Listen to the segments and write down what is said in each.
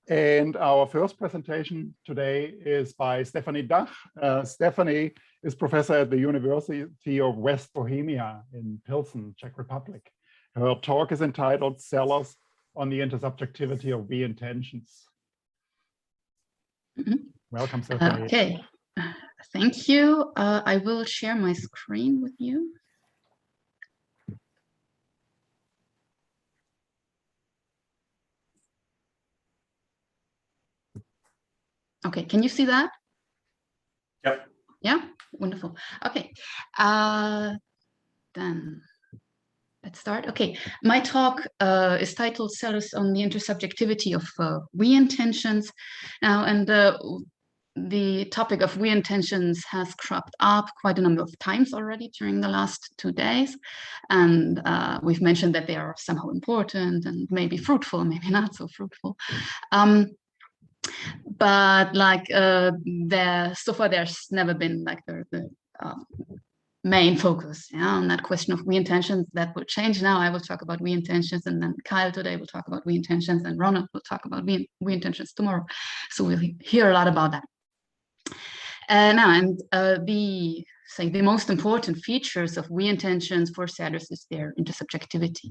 And our first presentation today is by Stefanie Dach. Stefanie is professor at the University of West Bohemia in Pilsen, Czech Republic. Her talk is entitled Sellars on the intersubjectivity of we intentions. Welcome, Stefanie. Okay, thank you. I will share my screen with you. Okay, can you see that? Yep. Yeah, wonderful. Okay, then let's start. Okay, my talk is titled Sellars on the intersubjectivity of we intentions. Now, and the topic of we intentions has cropped up quite a number of times already during the last 2 days. And we've mentioned that they are somehow important and maybe fruitful, maybe not so fruitful. But like so far there's never been like the main focus on that question of we intentions. That will change now. I will talk about we intentions, and then Kyle today will talk about we intentions, and Ronald will talk about we intentions tomorrow. So we'll hear a lot about that. Now, and the most important features of we intentions for Sellars is their intersubjectivity.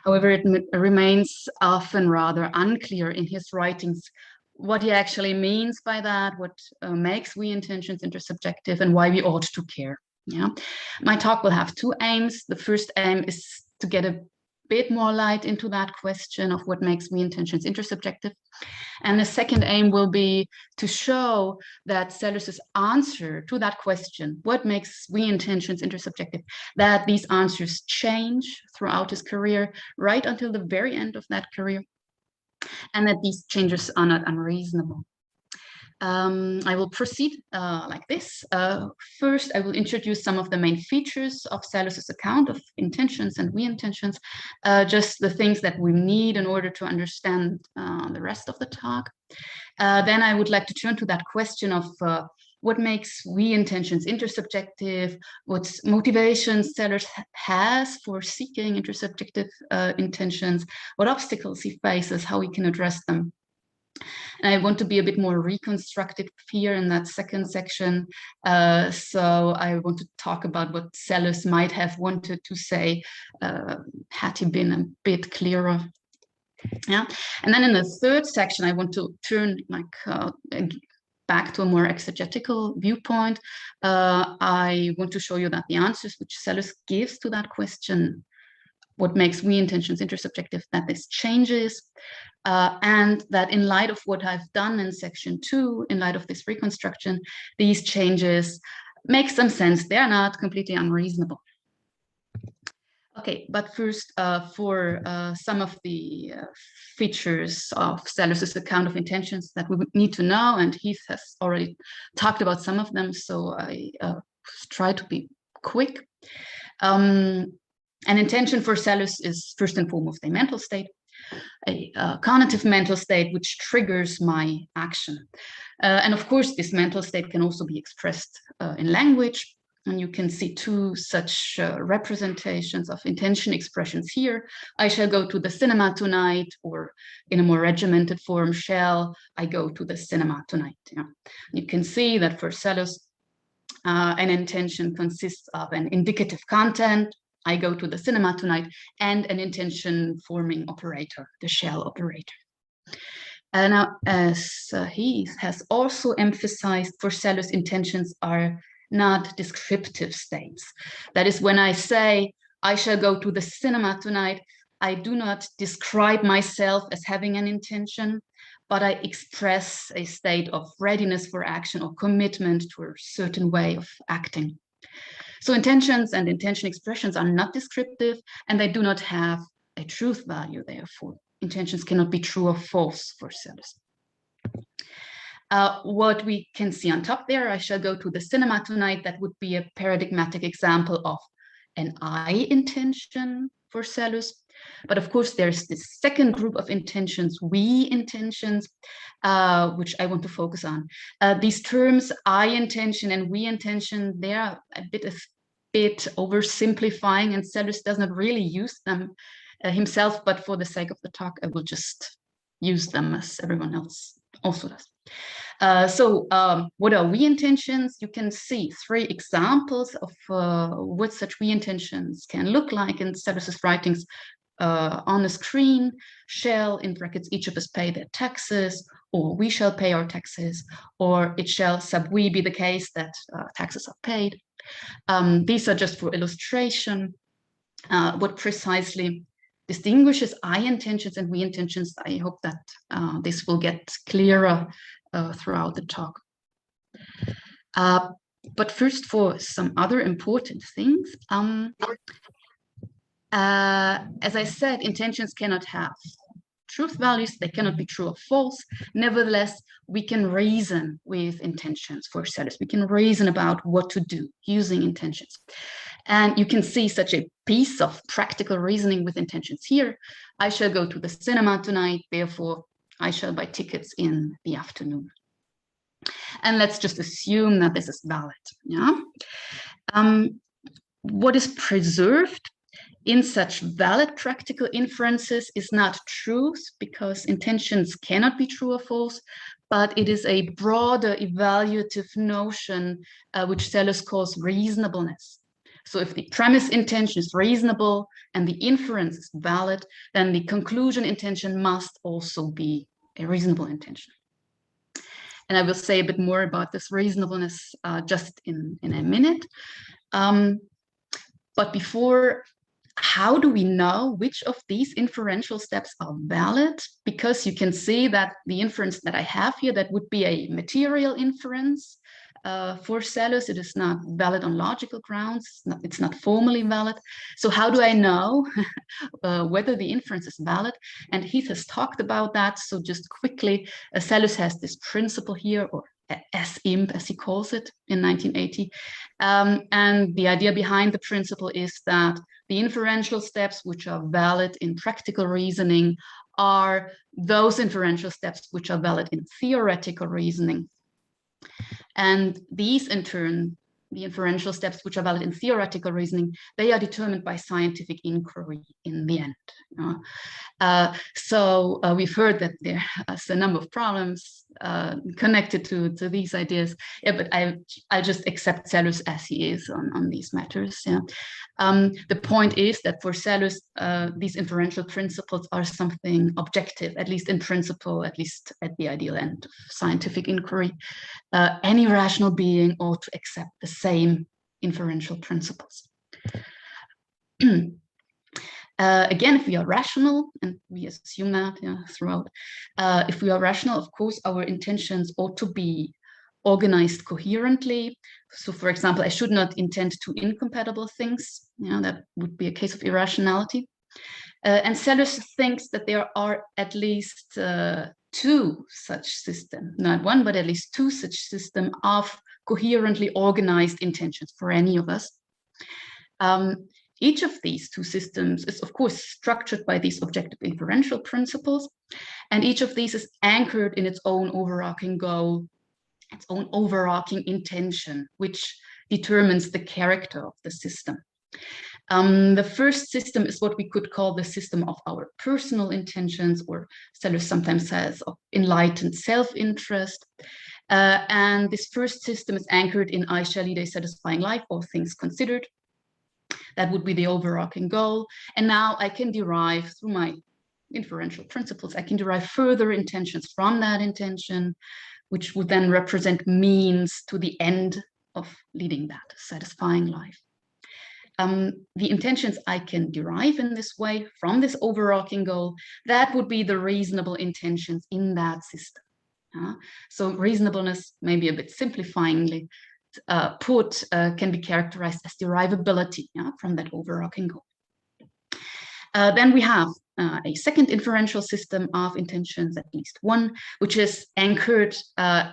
However, it remains often rather unclear in his writings what he actually means by that, what makes we intentions intersubjective, and why we ought to care. Yeah, my talk will have 2 aims. The first aim is to get a bit more light into that question of what makes we intentions intersubjective. And the second aim will be to show that Sellars' answer to that question, what makes we intentions intersubjective, that these answers change throughout his career, right until the very end of that career, and that these changes are not unreasonable. I will proceed like this. First, I will introduce some of the main features of Sellars' account of intentions and we intentions, just the things that we need in order to understand the rest of the talk. Then I would like to turn to that question of what makes we intentions intersubjective, what motivations Sellars has for seeking intersubjective intentions, what obstacles he faces, how he can address them. And I want to be a bit more reconstructive here in that second section. So I want to talk about what Sellars might have wanted to say had he been a bit clearer. Yeah, and then in the third section, I want to turn back to a more exegetical viewpoint. I want to show you that the answers which Sellars gives to that question, what makes we intentions intersubjective, that this changes, and that in light of what I've done in section 2, in light of this reconstruction, these changes make some sense. They're not completely unreasonable. Okay, but first, for some of the features of Sellars' account of intentions that we would need to know, and Heath has already talked about some of them, so I try to be quick. An intention for Sellars is first and foremost a mental state, a cognitive mental state which triggers my action. And of course, this mental state can also be expressed in language. And you can see 2 such representations of intention expressions here. I shall go to the cinema tonight, or in a more regimented form, shall I go to the cinema tonight? Yeah. You can see that for Sellars, an intention consists of an indicative content, I go to the cinema tonight, and an intention forming operator, the shall operator. Now, as he has also emphasized, for Sellars, intentions are not descriptive states. That is, when I say, I shall go to the cinema tonight, I do not describe myself as having an intention, but I express a state of readiness for action or commitment to a certain way of acting. So intentions and intention expressions are not descriptive, and they do not have a truth value, therefore. Intentions cannot be true or false for Sellars. What we can see on top there, I shall go to the cinema tonight, that would be a paradigmatic example of an I intention for Sellars. But of course, there's this second group of intentions, we intentions, which I want to focus on. These terms, I intention and we intention, they are a bit oversimplifying, and Sellars does not really use them himself, but for the sake of the talk, I will just use them as everyone else also does. What are we intentions? You can see 3 examples of what such we intentions can look like in Sellarsian writings on the screen. Shall, in brackets, each of us pay their taxes, or we shall pay our taxes, or it shall sub we be the case that taxes are paid. These are just for illustration. What precisely distinguishes I intentions and we intentions, I hope that this will get clearer throughout the talk. But first, for some other important things. As I said, intentions cannot have truth values. They cannot be true or false. Nevertheless, we can reason with intentions for Sellars. We can reason about what to do using intentions. And you can see such a piece of practical reasoning with intentions here. I shall go to the cinema tonight, therefore I shall buy tickets in the afternoon. And let's just assume that this is valid. Yeah. What is preserved in such valid practical inferences is not truth, because intentions cannot be true or false, but it is a broader evaluative notion which Sellars calls reasonableness. So if the premise intention is reasonable and the inference is valid, then the conclusion intention must also be a reasonable intention. And I will say a bit more about this reasonableness just in a minute. But before, how do we know which of these inferential steps are valid? Because you can see that the inference that I have here, that would be a material inference. For Sellars, it is not valid on logical grounds. It's not formally valid. So how do I know whether the inference is valid? And Heath has talked about that. So just quickly, Sellars has this principle here, or SIMP, as he calls it, in 1980. And the idea behind the principle is that the inferential steps which are valid in practical reasoning are those inferential steps which are valid in theoretical reasoning. And these, in turn, the inferential steps which are valid in theoretical reasoning, they are determined by scientific inquiry in the end. So we've heard that there are a number of problems connected to these ideas. Yeah, but I just accept Sellars as he is on these matters. Yeah. The point is that for Sellars, these inferential principles are something objective, at least in principle, at least at the ideal end of scientific inquiry. Any rational being ought to accept the same inferential principles. Again, if we are rational, and we assume that throughout, if we are rational, of course, our intentions ought to be organized coherently. So, for example, I should not intend two incompatible things. That would be a case of irrationality. And Sellars thinks that there are at least two such systems, not one, but at least two such systems of coherently organized intentions for any of us. Each of these two systems is, of course, structured by these objective inferential principles, and each of these is anchored in its own overarching goal, its own overarching intention, which determines the character of the system. The first system is what we could call the system of our personal intentions, or Sellars sometimes says of enlightened self-interest. And this first system is anchored in I shall lead a satisfying life, all things considered. That would be the overarching goal. And now I can derive, through my inferential principles, I can derive further intentions from that intention, which would then represent means to the end of leading that satisfying life. The intentions I can derive in this way from this overarching goal, that would be the reasonable intentions in that system. So reasonableness, maybe a bit simplifyingly put, can be characterized as derivability from that overarching goal. Then we have a second inferential system of intentions, at least one, which is anchored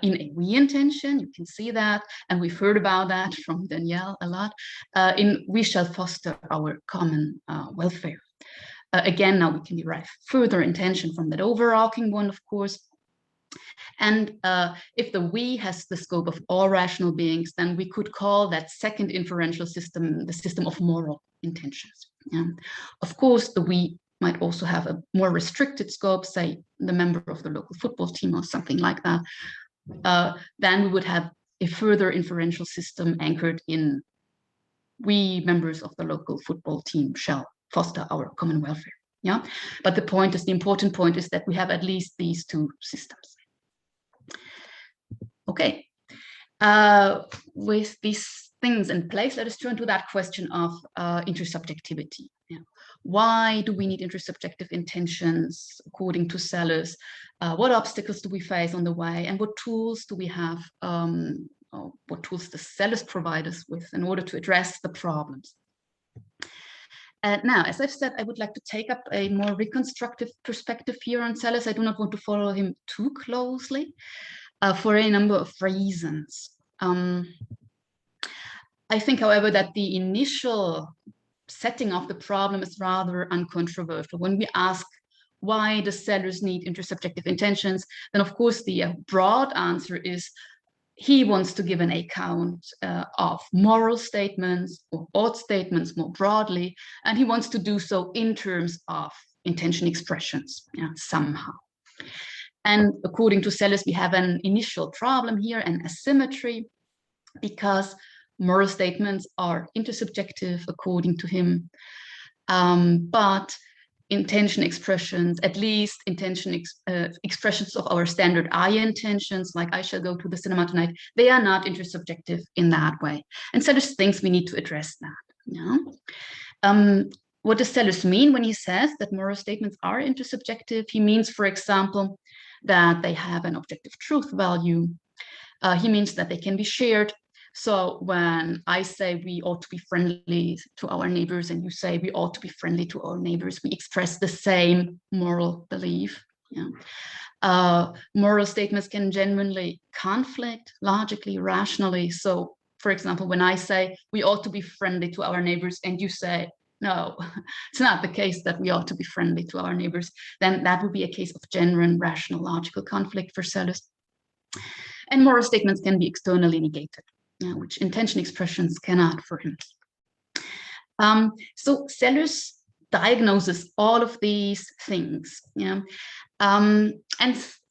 in a we intention. You can see that, and we've heard about that from Danielle a lot, in we shall foster our common welfare. Again, now we can derive further intention from that overarching one, of course. And if the we has the scope of all rational beings, then we could call that second inferential system the system of moral intentions. Of course, the we might also have a more restricted scope, say the member of the local football team or something like that, then we would have a further inferential system anchored in we members of the local football team shall foster our common welfare. Yeah, but the point is, the important point is that we have at least these two systems. Okay, with these things in place, let us turn to that question of intersubjectivity. Yeah. Why do we need intersubjective intentions according to Sellars? What obstacles do we face on the way, and what tools do we have? What tools does Sellars provide us with in order to address the problems? Now, as I've said, I would like to take up a more reconstructive perspective here on Sellars. I do not want to follow him too closely for a number of reasons. I think, however, that the initial setting of the problem is rather uncontroversial. When we ask why does Sellars need intersubjective intentions, then of course the broad answer is he wants to give an account of moral statements or odd statements more broadly, and he wants to do so in terms of intention expressions, somehow. And according to Sellars, we have an initial problem here, an asymmetry, because moral statements are intersubjective according to him, but intention expressions, at least intention expressions of our standard I intentions, like I shall go to the cinema tonight, they are not intersubjective in that way. And Sellars thinks we need to address that. Yeah? What does Sellars mean when he says that moral statements are intersubjective? He means, for example, that they have an objective truth value. He means that they can be shared. So when I say we ought to be friendly to our neighbors and you say we ought to be friendly to our neighbors, we express the same moral belief. Yeah. Moral statements can genuinely conflict logically, rationally. So, for example, when I say we ought to be friendly to our neighbors and you say, no, it's not the case that we ought to be friendly to our neighbors, then that would be a case of genuine, rational, logical conflict for Sellars. And moral statements can be externally negated, which intention expressions cannot for him. So Sellars diagnoses all of these things, and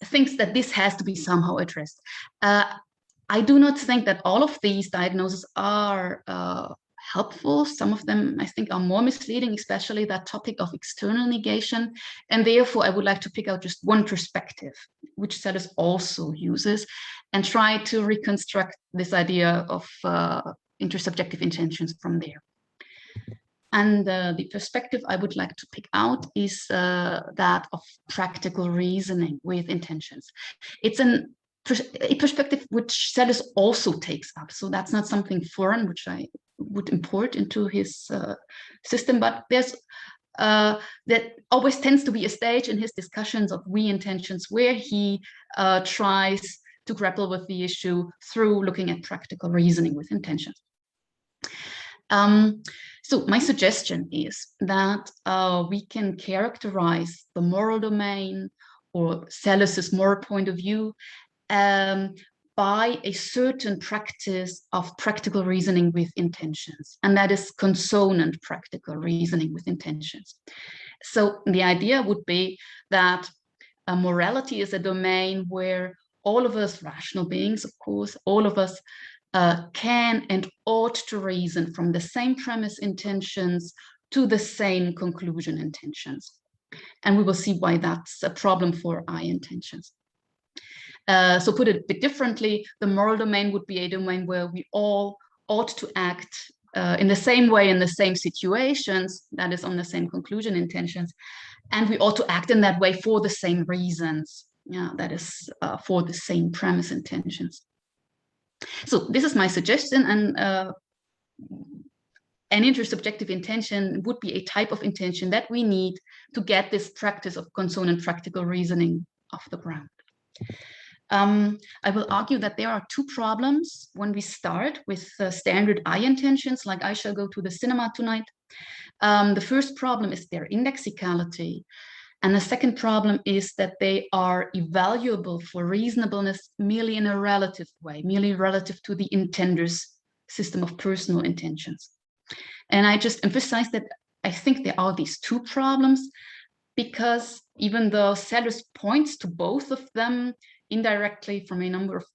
thinks that this has to be somehow addressed. I do not think that all of these diagnoses are helpful. Some of them, I think, are more misleading, especially that topic of external negation. And therefore, I would like to pick out just one perspective, which Sellars also uses, and try to reconstruct this idea of intersubjective intentions from there. And the perspective I would like to pick out is that of practical reasoning with intentions. It's a perspective which Sellars also takes up. So that's not something foreign, which I would import into his system, but there's that always tends to be a stage in his discussions of we intentions where he tries to grapple with the issue through looking at practical reasoning with intentions. So my suggestion is that we can characterize the moral domain or Sellar's moral point of view by a certain practice of practical reasoning with intentions, and that is consonant practical reasoning with intentions. So the idea would be that morality is a domain where all of us, rational beings, of course, all of us can and ought to reason from the same premise intentions to the same conclusion intentions. And we will see why that's a problem for I intentions. So put it a bit differently, the moral domain would be a domain where we all ought to act in the same way in the same situations, that is on the same conclusion intentions, and we ought to act in that way for the same reasons, that is for the same premise intentions. So this is my suggestion, and an intersubjective intention would be a type of intention that we need to get this practice of consonant practical reasoning off the ground. I will argue that there are two problems when we start with standard I intentions, like I shall go to the cinema tonight. The first problem is their indexicality. And the second problem is that they are evaluable for reasonableness merely in a relative way, merely relative to the intender's system of personal intentions. And I just emphasize that I think there are these two problems. because even though Sellars points to both of them indirectly from a number of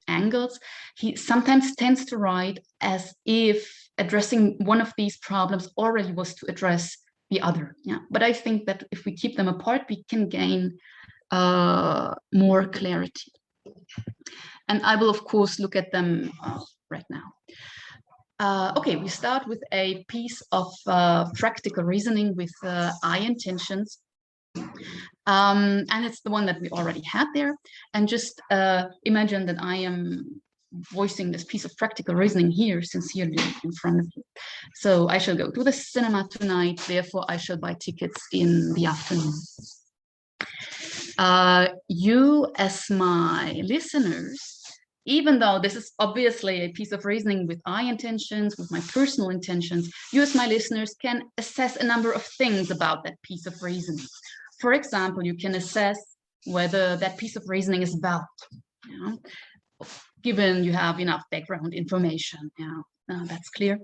angles, he sometimes tends to write as if addressing one of these problems already was to address the other. Yeah, but I think that if we keep them apart, we can gain more clarity. And I will, of course, look at them right now. Okay, we start with a piece of practical reasoning with I intentions. And it's the one that we already had there. And just imagine that I am voicing this piece of practical reasoning here, sincerely in front of you. So I shall go to the cinema tonight, therefore I shall buy tickets in the afternoon. You, as my listeners, even though this is obviously a piece of reasoning with I intentions, with my personal intentions, you as my listeners can assess a number of things about that piece of reasoning. For example, you can assess whether that piece of reasoning is valid, you know, given you have enough background information. That's clear.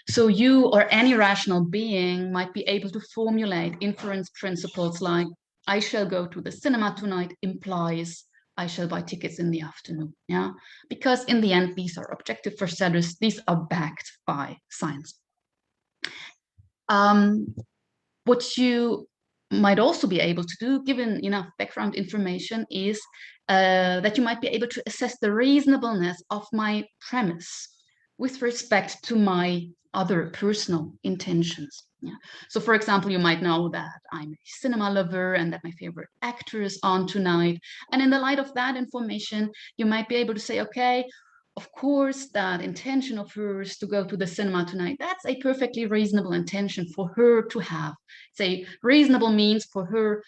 So you or any rational being might be able to formulate inference principles like, I shall go to the cinema tonight implies I shall buy tickets in the afternoon. Yeah, because in the end, these are objective for Sellars. These are backed by science. What you might also be able to do, given enough background information, is that you might be able to assess the reasonableness of my premise with respect to my other personal intentions. Yeah. So, for example, you might know that I'm a cinema lover and that my favorite actor is on tonight. And in the light of that information, you might be able to say, okay, of course, that intention of hers to go to the cinema tonight, that's a perfectly reasonable intention for her to have. Say, reasonable means for her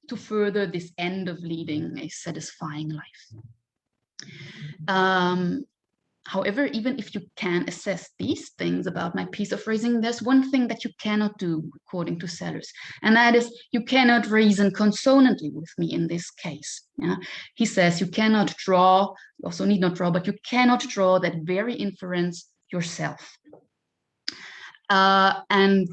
to further this end of leading a satisfying life. However, even if you can assess these things about my piece of reasoning, there's one thing that you cannot do, according to Sellars, and that is you cannot reason consonantly with me in this case. Yeah? He says you cannot draw, you also need not draw, but you cannot draw that very inference yourself. And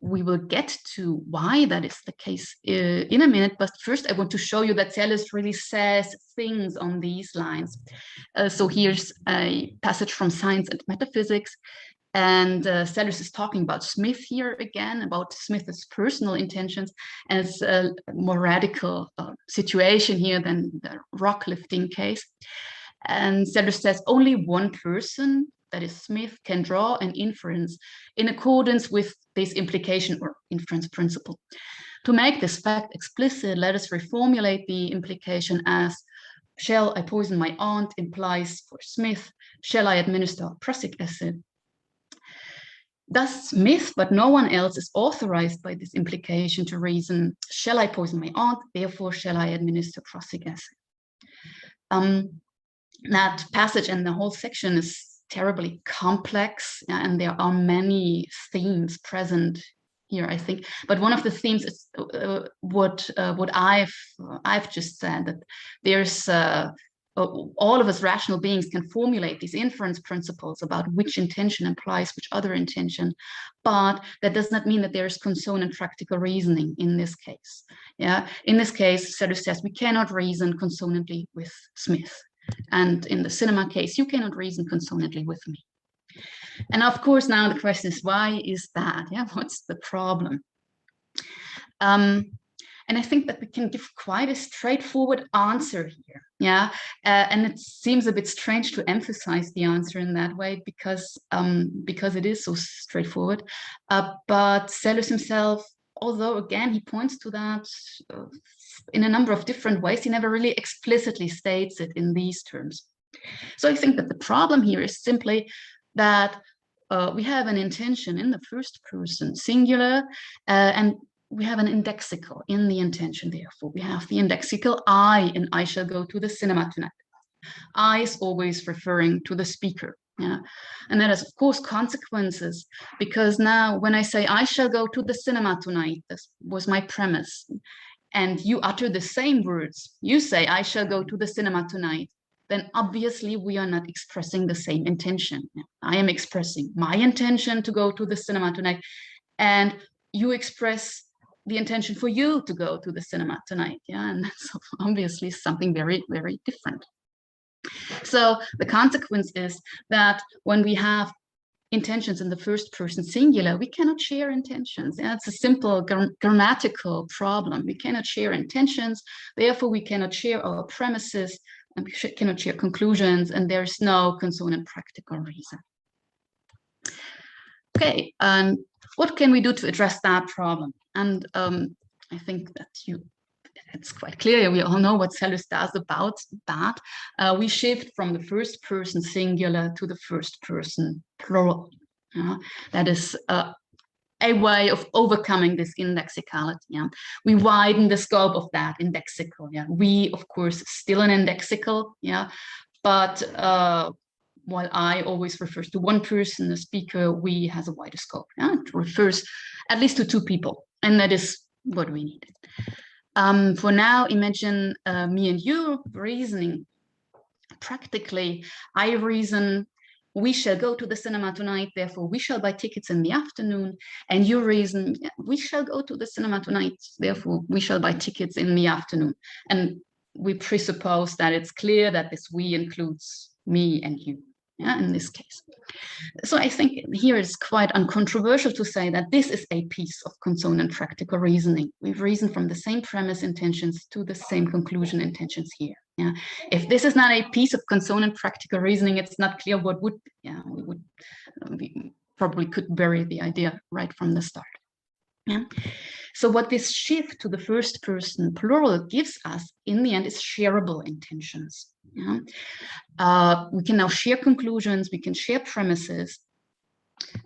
we will get to why that is the case in a minute, but first I want to show you that Sellars really says things on these lines. So here's a passage from Science and Metaphysics, and Sellars is talking about Smith here again, about Smith's personal intentions, and it's a more radical situation here than the rock lifting case. And Sellars says only one person, that is Smith, can draw an inference in accordance with this implication or inference principle. To make this fact explicit, let us reformulate the implication as, shall I poison my aunt implies for Smith, shall I administer prussic acid? Thus Smith, but no one else, is authorized by this implication to reason, shall I poison my aunt, therefore shall I administer prussic acid? That passage and the whole section is terribly complex, and there are many themes present here, I think. But one of the themes is what I've just said, that there's all of us rational beings can formulate these inference principles about which intention implies which other intention, but that does not mean that there is consonant practical reasoning in this case. Yeah, in this case, Sellars says we cannot reason consonantly with Smith. And in the cinema case, you cannot reason consonantly with me. And of course, now the question is, why is that? Yeah, what's the problem? And I think that we can give quite a straightforward answer here. Yeah, and it seems a bit strange to emphasize the answer in that way because it is so straightforward. But Sellars himself, although again he points to that in a number of different ways, he never really explicitly states it in these terms. So I think that the problem here is simply that we have an intention in the first person singular, and we have an indexical in the intention. Therefore, we have the indexical I in I shall go to the cinema tonight. I is always referring to the speaker. Yeah, and that has, of course, consequences, because now when I say I shall go to the cinema tonight, this was my premise, and you utter the same words, you say I shall go to the cinema tonight, then obviously we are not expressing the same intention. I am expressing my intention to go to the cinema tonight, and you express the intention for you to go to the cinema tonight. Yeah, and that's obviously something very, very different. So the consequence is that when we have intentions in the first person singular, we cannot share intentions. Yeah, it's a simple grammatical problem. We cannot share intentions, therefore we cannot share our premises, and we cannot share conclusions, and there's no consonant practical reason. Okay, and what can we do to address that problem? And I think that it's quite clear. We all know what Sellars does about that. We shift from the first person singular to the first person plural. That is a way of overcoming this indexicality. Yeah? We widen the scope of that indexical. Yeah? We, of course, still an indexical. Yeah, but while I always refers to one person, the speaker, we has a wider scope. Yeah? It refers at least to two people, and that is what we need. For now, imagine me and you reasoning. Practically, I reason, we shall go to the cinema tonight, therefore we shall buy tickets in the afternoon. And you reason, we shall go to the cinema tonight, therefore we shall buy tickets in the afternoon. And we presuppose that it's clear that this we includes me and you, yeah, in this case. So I think here it's quite uncontroversial to say that this is a piece of consonant practical reasoning. We've reasoned from the same premise intentions to the same conclusion intentions here. Yeah. If this is not a piece of consonant practical reasoning, it's not clear what would be. Yeah, we probably could bury the idea right from the start. Yeah. So what this shift to the first person plural gives us in the end is shareable intentions. Yeah? We can now share conclusions, we can share premises,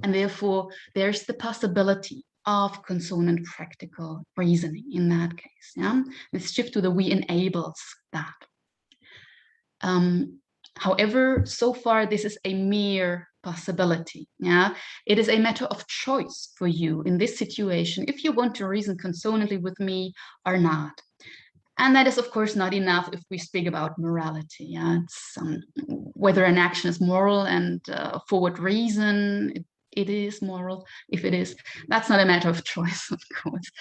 and therefore there's the possibility of consonant practical reasoning in that case. Yeah? This shift to the we enables that. However, so far this is a mere possibility. Yeah, it is a matter of choice for you in this situation if you want to reason consonantly with me or not. And that is, of course, not enough if we speak about morality. Yeah, it's, whether an action is moral and for what reason it is moral. If it is, that's not a matter of choice, of course.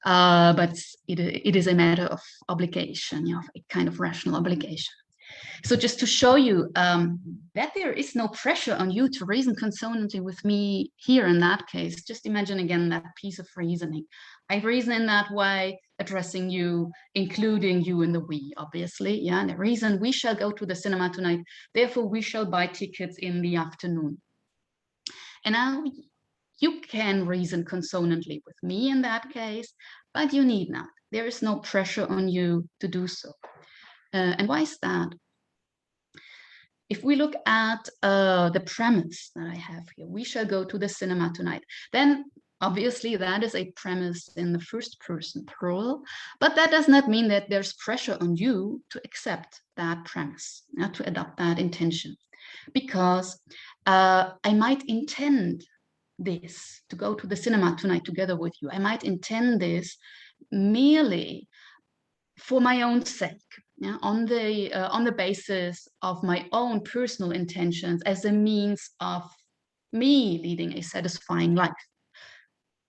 But it is a matter of obligation, you know, a kind of rational obligation. So just to show you that there is no pressure on you to reason consonantly with me here in that case, just imagine again that piece of reasoning. I reason in that way, addressing you, including you in the we, obviously. Yeah, and the reason we shall go to the cinema tonight, therefore we shall buy tickets in the afternoon. And now you can reason consonantly with me in that case, but you need not. There is no pressure on you to do so. And why is that? If we look at the premise that I have here, we shall go to the cinema tonight, then obviously that is a premise in the first person plural, but that does not mean that there's pressure on you to accept that premise, to adopt that intention, because I might intend this to go to the cinema tonight together with you. I might intend this merely for my own sake, yeah, on the basis of my own personal intentions as a means of me leading a satisfying life.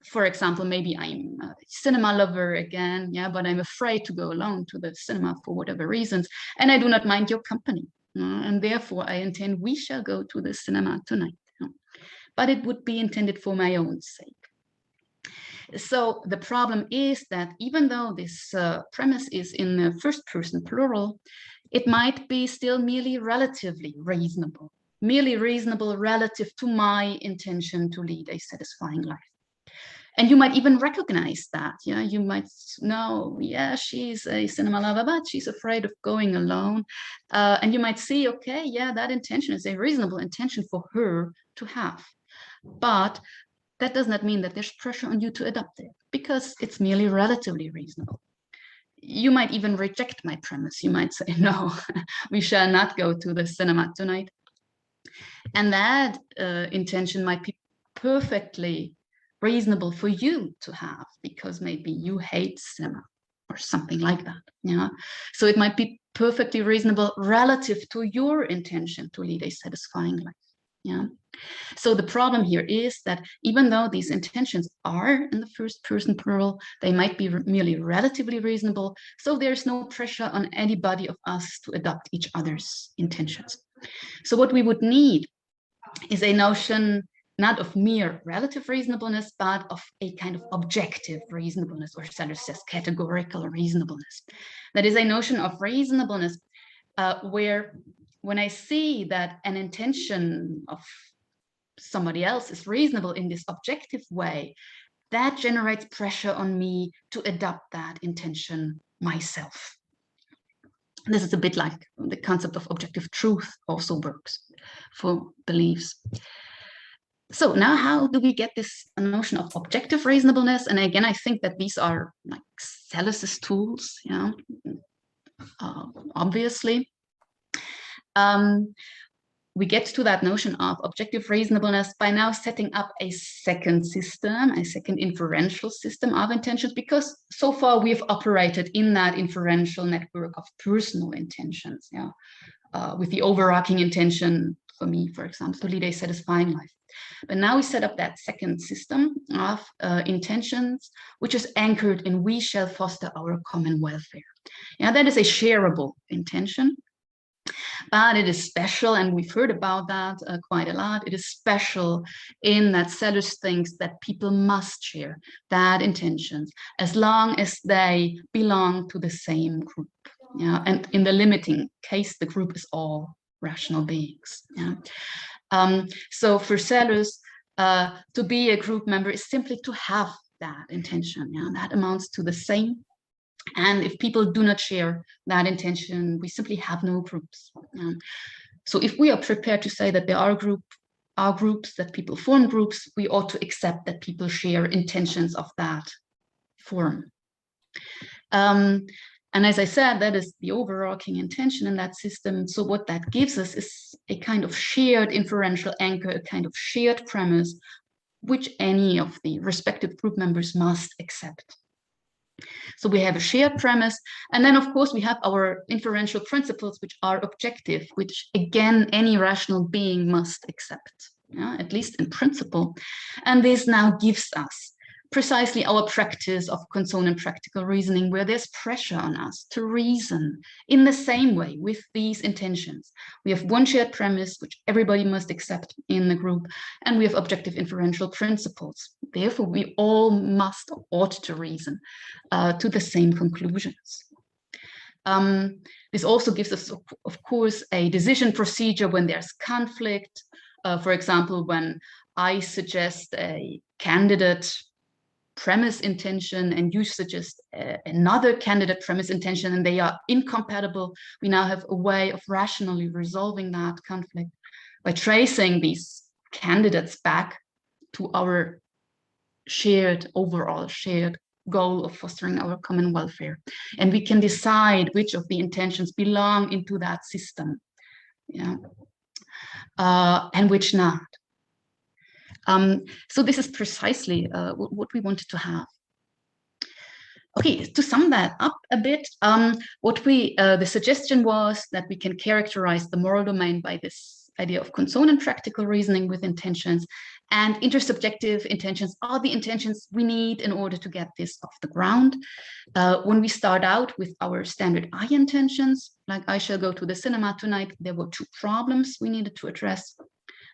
For example, maybe I'm a cinema lover again, yeah, but I'm afraid to go alone to the cinema for whatever reasons, and I do not mind your company, and therefore I intend we shall go to the cinema tonight. But it would be intended for my own sake. So the problem is that even though this premise is in the first person plural, it might be still merely relatively reasonable, relative to my intention to lead a satisfying life. And you might even recognize that. Yeah, you might know, yeah, she's a cinema lover, but she's afraid of going alone. And you might see, okay, yeah, that intention is a reasonable intention for her to have. But that does not mean that there's pressure on you to adopt it, because it's merely relatively reasonable. You might even reject my premise. You might say, no, we shall not go to the cinema tonight. And that intention might be perfectly reasonable for you to have, because maybe you hate cinema or something like that. Yeah. So it might be perfectly reasonable relative to your intention to lead a satisfying life. Yeah. So the problem here is that even though these intentions are in the first person plural, they might be merely relatively reasonable. So there's no pressure on anybody of us to adopt each other's intentions. So what we would need is a notion not of mere relative reasonableness, but of a kind of objective reasonableness, or Sellars says categorical reasonableness. That is a notion of reasonableness where when I see that an intention of somebody else is reasonable in this objective way, that generates pressure on me to adopt that intention myself. This is a bit like the concept of objective truth also works for beliefs. So now how do we get this notion of objective reasonableness? And again, I think that these are like Sellar's tools, yeah, obviously. We get to that notion of objective reasonableness by now setting up a second system, a second inferential system of intentions, because so far we've operated in that inferential network of personal intentions, yeah, with the overarching intention for me, for example, to lead a satisfying life. But now we set up that second system of intentions, which is anchored in we shall foster our common welfare. Yeah, that is a shareable intention. But it is special, and we've heard about that quite a lot. It is special in that Sellars thinks that people must share that intentions as long as they belong to the same group. Yeah, and in the limiting case, the group is all rational beings. Yeah. So for Sellars, to be a group member is simply to have that intention. Yeah, that amounts to the same. And if people do not share that intention, we simply have no groups. So if we are prepared to say that there are groups, that people form groups, we ought to accept that people share intentions of that form. And as I said, that is the overarching intention in that system. So what that gives us is a kind of shared inferential anchor, a kind of shared premise, which any of the respective group members must accept. So we have a shared premise, and then of course we have our inferential principles, which are objective, which again any rational being must accept, yeah, at least in principle. And this now gives us precisely our practice of consonant practical reasoning, where there's pressure on us to reason in the same way with these intentions. We have one shared premise, which everybody must accept in the group, and we have objective inferential principles. Therefore, we all must or ought to reason to the same conclusions. This also gives us, of course, a decision procedure when there's conflict. For example, when I suggest a candidate premise intention and you suggest another candidate premise intention and they are incompatible, we now have a way of rationally resolving that conflict by tracing these candidates back to our overall shared goal of fostering our common welfare. And we can decide which of the intentions belong into that system, yeah, and which not. So this is precisely what we wanted to have. Okay, to sum that up a bit, the suggestion was that we can characterize the moral domain by this idea of consonant practical reasoning with intentions, and intersubjective intentions are the intentions we need in order to get this off the ground. When we start out with our standard I intentions, like I shall go to the cinema tonight, there were two problems we needed to address.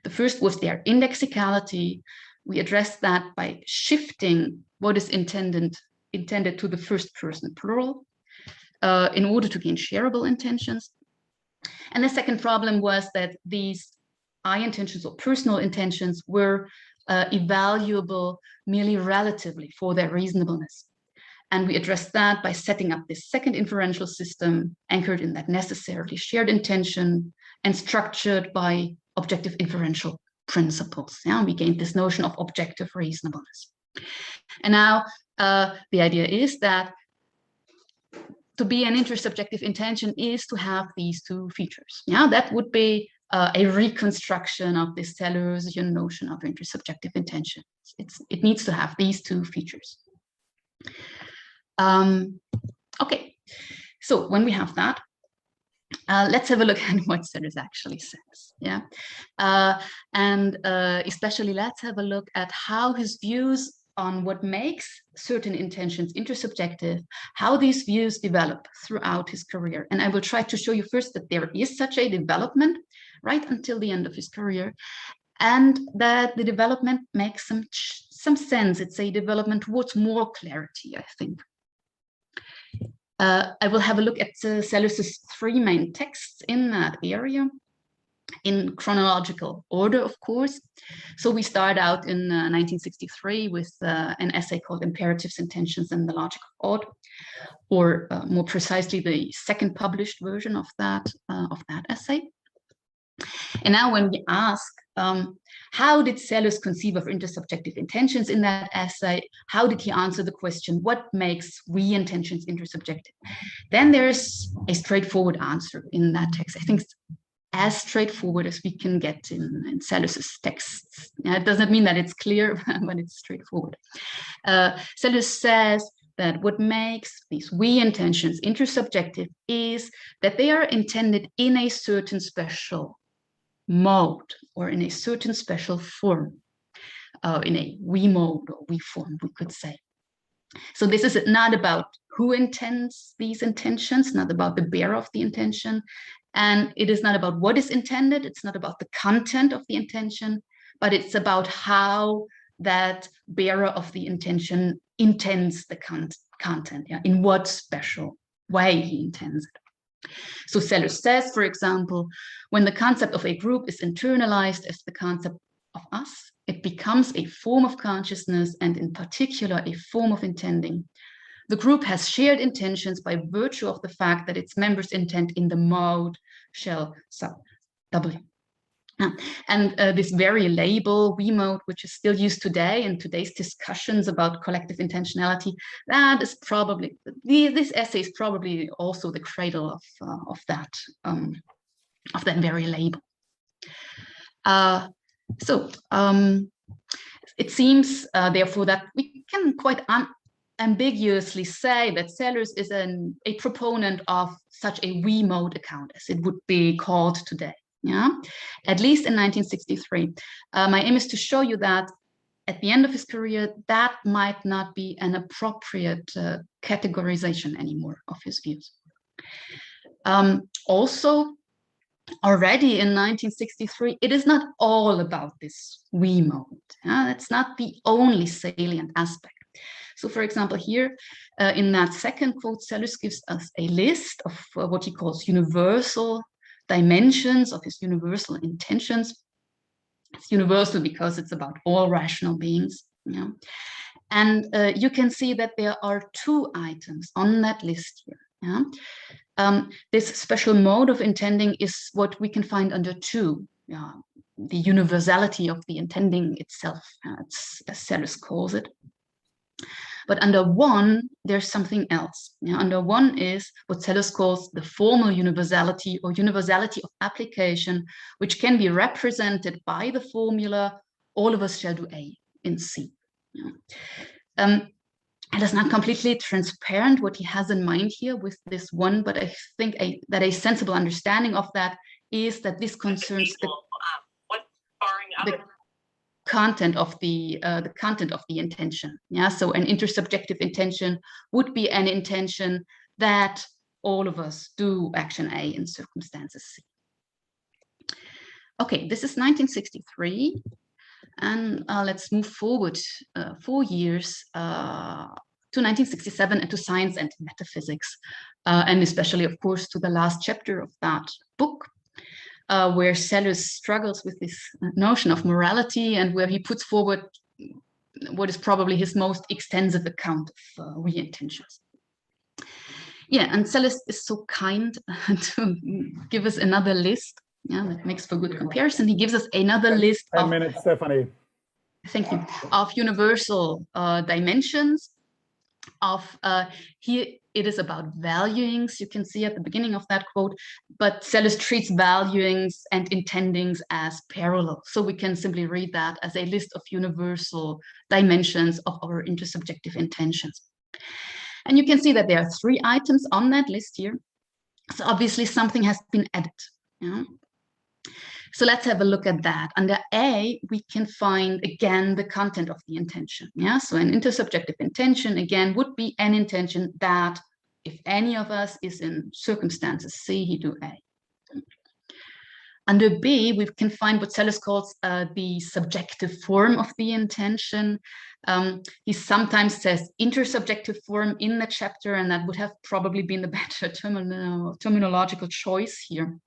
The first was their indexicality. We addressed that by shifting what is intended to the first person plural in order to gain shareable intentions. And the second problem was that these I intentions or personal intentions were evaluable merely relatively for their reasonableness. And we addressed that by setting up this second inferential system anchored in that necessarily shared intention and structured by objective inferential principles. Yeah, we gained this notion of objective reasonableness. And now the idea is that to be an intersubjective intention is to have these two features. Yeah, that would be a reconstruction of this Sellarsian notion of intersubjective intention. It needs to have these two features. Okay, so when we have that, Let's have a look at what Sellars actually says. Yeah, and especially let's have a look at how his views on what makes certain intentions intersubjective, how these views develop throughout his career. And I will try to show you first that there is such a development right until the end of his career, and that the development makes some sense. It's a development towards more clarity, I think. I will have a look at Sellars' three main texts in that area, in chronological order, of course. So we start out in 1963 with an essay called Imperatives, Intentions, and the Logic of Ought, or more precisely, the second published version of that essay. And now when we ask, how did Sellars conceive of intersubjective intentions in that essay? How did he answer the question, what makes we intentions intersubjective? Then there's a straightforward answer in that text. I think it's as straightforward as we can get in Sellars' texts. It doesn't mean that it's clear, but it's straightforward. Sellars says that what makes these we intentions intersubjective is that they are intended in a certain special mode, or in a certain special form, in a we mode or we form, we could say. So this is not about who intends these intentions, not about the bearer of the intention, and it is not about what is intended, it's not about the content of the intention, but it's about how that bearer of the intention intends the content, yeah, in what special way he intends it. So Sellars says, for example, when the concept of a group is internalized as the concept of us, it becomes a form of consciousness, and in particular, a form of intending. The group has shared intentions by virtue of the fact that its members intend in the mode shall sub W. And this very label, we mode, which is still used today in today's discussions about collective intentionality, that is probably, this essay is probably also the cradle of that very label. It seems, therefore, that we can quite ambiguously say that Sellars is a proponent of such a we mode account, as it would be called today. Yeah, at least in 1963. My aim is to show you that at the end of his career, that might not be an appropriate categorization anymore of his views. Also, already in 1963, it is not all about this we mode. That's not the only salient aspect. So, for example, here in that second quote, Sellars gives us a list of what he calls universal dimensions of his universal intentions. It's universal because it's about all rational beings. Yeah? And you can see that there are two items on that list here. Yeah? This special mode of intending is what we can find under two. The universality of the intending itself, as Sellars calls it. But under one, there's something else. Under one is what Sellars calls the formal universality, or universality of application, which can be represented by the formula, all of us shall do A in C. It is not completely transparent what he has in mind here with this one, but I think that a sensible understanding of that is that this concerns the content of the intention. Yeah, so an intersubjective intention would be an intention that all of us do action A in circumstances C. Okay, this is 1963, and let's move forward 4 years to 1967 and to science and metaphysics, and especially, of course, to the last chapter of that book. Where Sellars struggles with this notion of morality, and where he puts forward what is probably his most extensive account of we intentions. Yeah, and Sellars is so kind to give us another list. Yeah, that makes for good comparison. He gives us another list 10 minutes, Stefanie. Thank you. Of universal dimensions. Here it is about valuings, you can see at the beginning of that quote, but Sellars treats valuings and intendings as parallel. So we can simply read that as a list of universal dimensions of our intersubjective intentions. And you can see that there are 3 items on that list here. So obviously something has been added. Yeah? So let's have a look at that. Under A, we can find again the content of the intention. Yeah, so an intersubjective intention again would be an intention that if any of us is in circumstances C, he do A. Under B, we can find what Sellars calls the subjective form of the intention. He sometimes says intersubjective form in the chapter, and that would have probably been the better terminological choice here.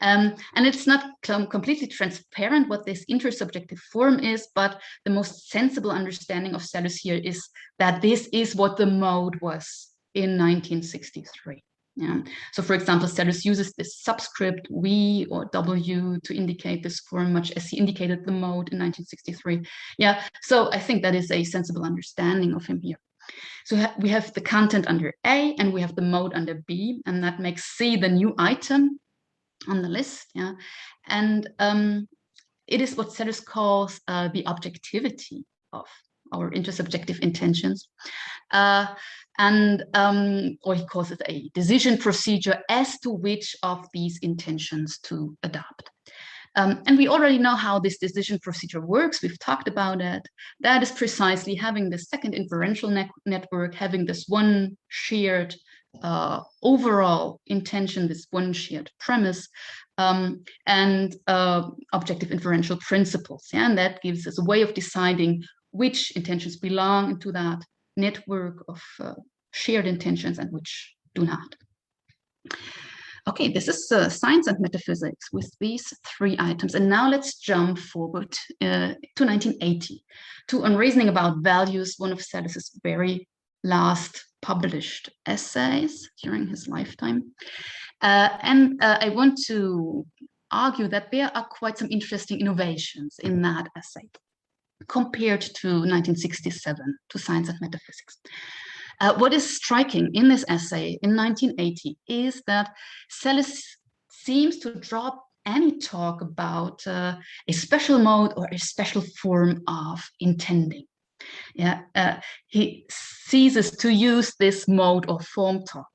And it's not completely transparent what this intersubjective form is, but the most sensible understanding of Sellars here is that this is what the mode was in 1963. Yeah. So for example, Sellars uses this subscript V or W to indicate this form, much as he indicated the mode in 1963. Yeah, so I think that is a sensible understanding of him here. So we have the content under A and we have the mode under B, and that makes C the new item on the list. Yeah, and it is what Sellars calls the objectivity of our intersubjective intentions. Or he calls it a decision procedure as to which of these intentions to adopt. And we already know how this decision procedure works. We've talked about it. That is precisely having the second inferential network, having this one shared overall intention, this one shared premise, and objective inferential principles. Yeah? And that gives us a way of deciding which intentions belong into that network of shared intentions and which do not. Okay, this is science and metaphysics with these three items. And now let's jump forward to 1980, to On Reasoning About Values, one of Sellars' very last published essays during his lifetime. I want to argue that there are quite some interesting innovations in that essay compared to 1967, to Science and Metaphysics. What is striking in this essay in 1980 is that Sellars seems to drop any talk about a special mode or a special form of intending. Yeah, he ceases to use this mode or form talk.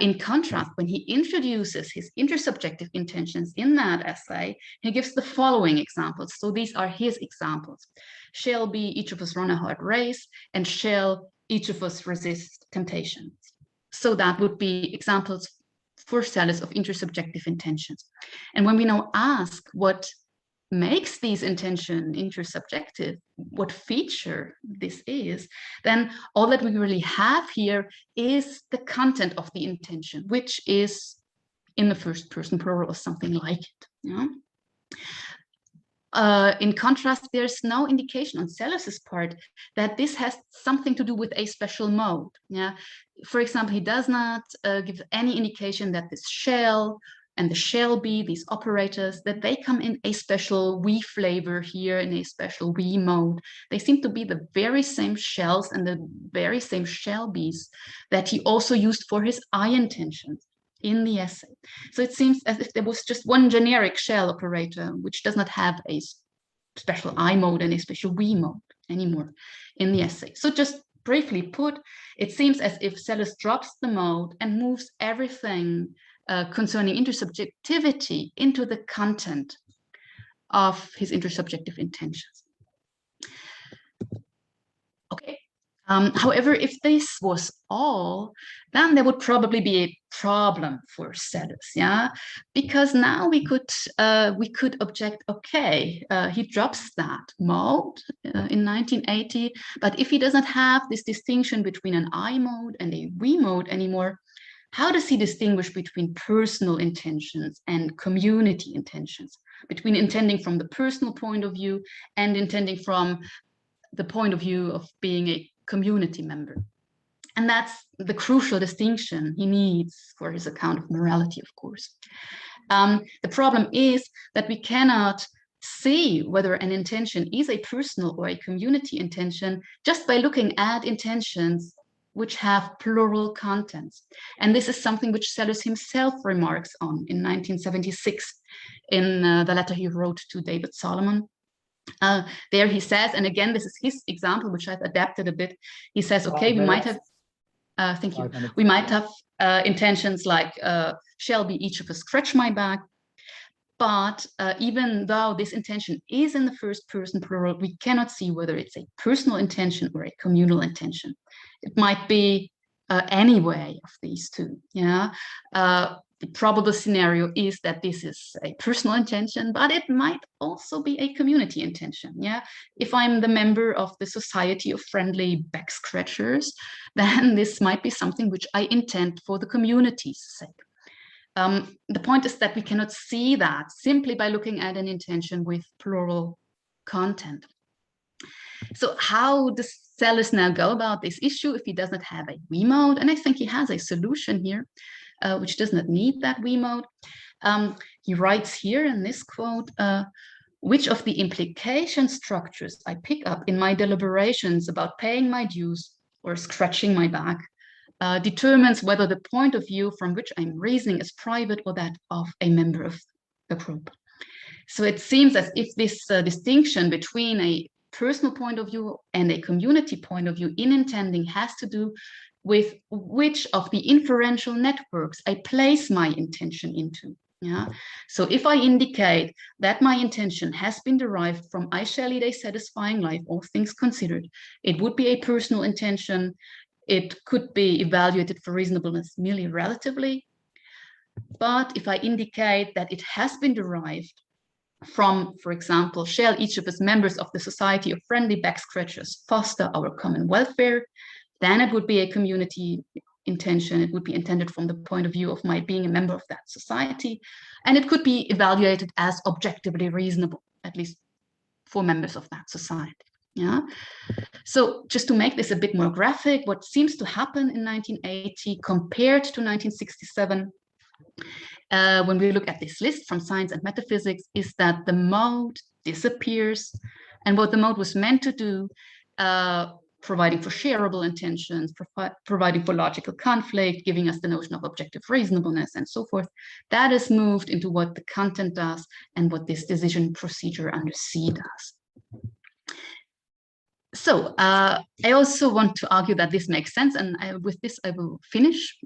In contrast, when he introduces his intersubjective intentions in that essay, he gives the following examples. So these are his examples. Shall be each of us run a hard race, and shall each of us resist temptations. So that would be examples for Sellars of intersubjective intentions. And when we now ask what makes these intentions intersubjective, what feature this is, then all that we really have here is the content of the intention, which is in the first person plural or something like it. Yeah? In contrast, there's no indication on Sellars' part that this has something to do with a special mode. Yeah, for example, he does not give any indication that this shall and the shall be, these operators, that they come in a special we flavor here, in a special we mode. They seem to be the very same shells and the very same shall be's that he also used for his I intentions in the essay. So it seems as if there was just one generic shell operator, which does not have a special I mode and a special we mode anymore in the essay. So just briefly put, it seems as if Sellars drops the mode and moves everything concerning intersubjectivity into the content of his intersubjective intentions. Okay. However, if this was all, then there would probably be a problem for Sellars, yeah, because now we could object. Okay, he drops that mode in 1980, but if he doesn't have this distinction between an I mode and a we mode anymore, how does he distinguish between personal intentions and community intentions, between intending from the personal point of view and intending from the point of view of being a community member? And that's the crucial distinction he needs for his account of morality, of course. The problem is that we cannot see whether an intention is a personal or a community intention just by looking at intentions which have plural contents. And this is something which Sellars himself remarks on in 1976 in the letter he wrote to David Solomon. There he says, and again, this is his example, which I've adapted a bit. He says, okay, we might have, thank you. We might have intentions like shall be each of us scratch my back. But even though this intention is in the first person plural, we cannot see whether it's a personal intention or a communal intention. It might be any way of these two. Yeah. The probable scenario is that this is a personal intention, but it might also be a community intention. Yeah. If I'm the member of the Society of Friendly Back Scratchers, then this might be something which I intend for the community's sake. The point is that we cannot see that simply by looking at an intention with plural content. So how does Sellars now go about this issue if he does not have a we mode? And I think he has a solution here, which does not need that we mode. He writes here in this quote, which of the implication structures I pick up in my deliberations about paying my dues or scratching my back determines whether the point of view from which I'm reasoning is private or that of a member of the group. So it seems as if this distinction between a personal point of view and a community point of view in intending has to do with which of the inferential networks I place my intention into. Yeah. So if I indicate that my intention has been derived from I shall lead a satisfying life, all things considered, it would be a personal intention. It could be evaluated for reasonableness merely relatively. But if I indicate that it has been derived from, for example, shall each of us members of the Society of Friendly Back Scratchers foster our common welfare, then it would be a community intention. It would be intended from the point of view of my being a member of that society. And it could be evaluated as objectively reasonable, at least for members of that society. Yeah. So just to make this a bit more graphic, what seems to happen in 1980 compared to 1967, when we look at this list from Science and Metaphysics, is that the mode disappears. And what the mode was meant to do, providing for shareable intentions, providing for logical conflict, giving us the notion of objective reasonableness and so forth, that is moved into what the content does and what this decision procedure under C does. So I also want to argue that this makes sense, and with this I will finish.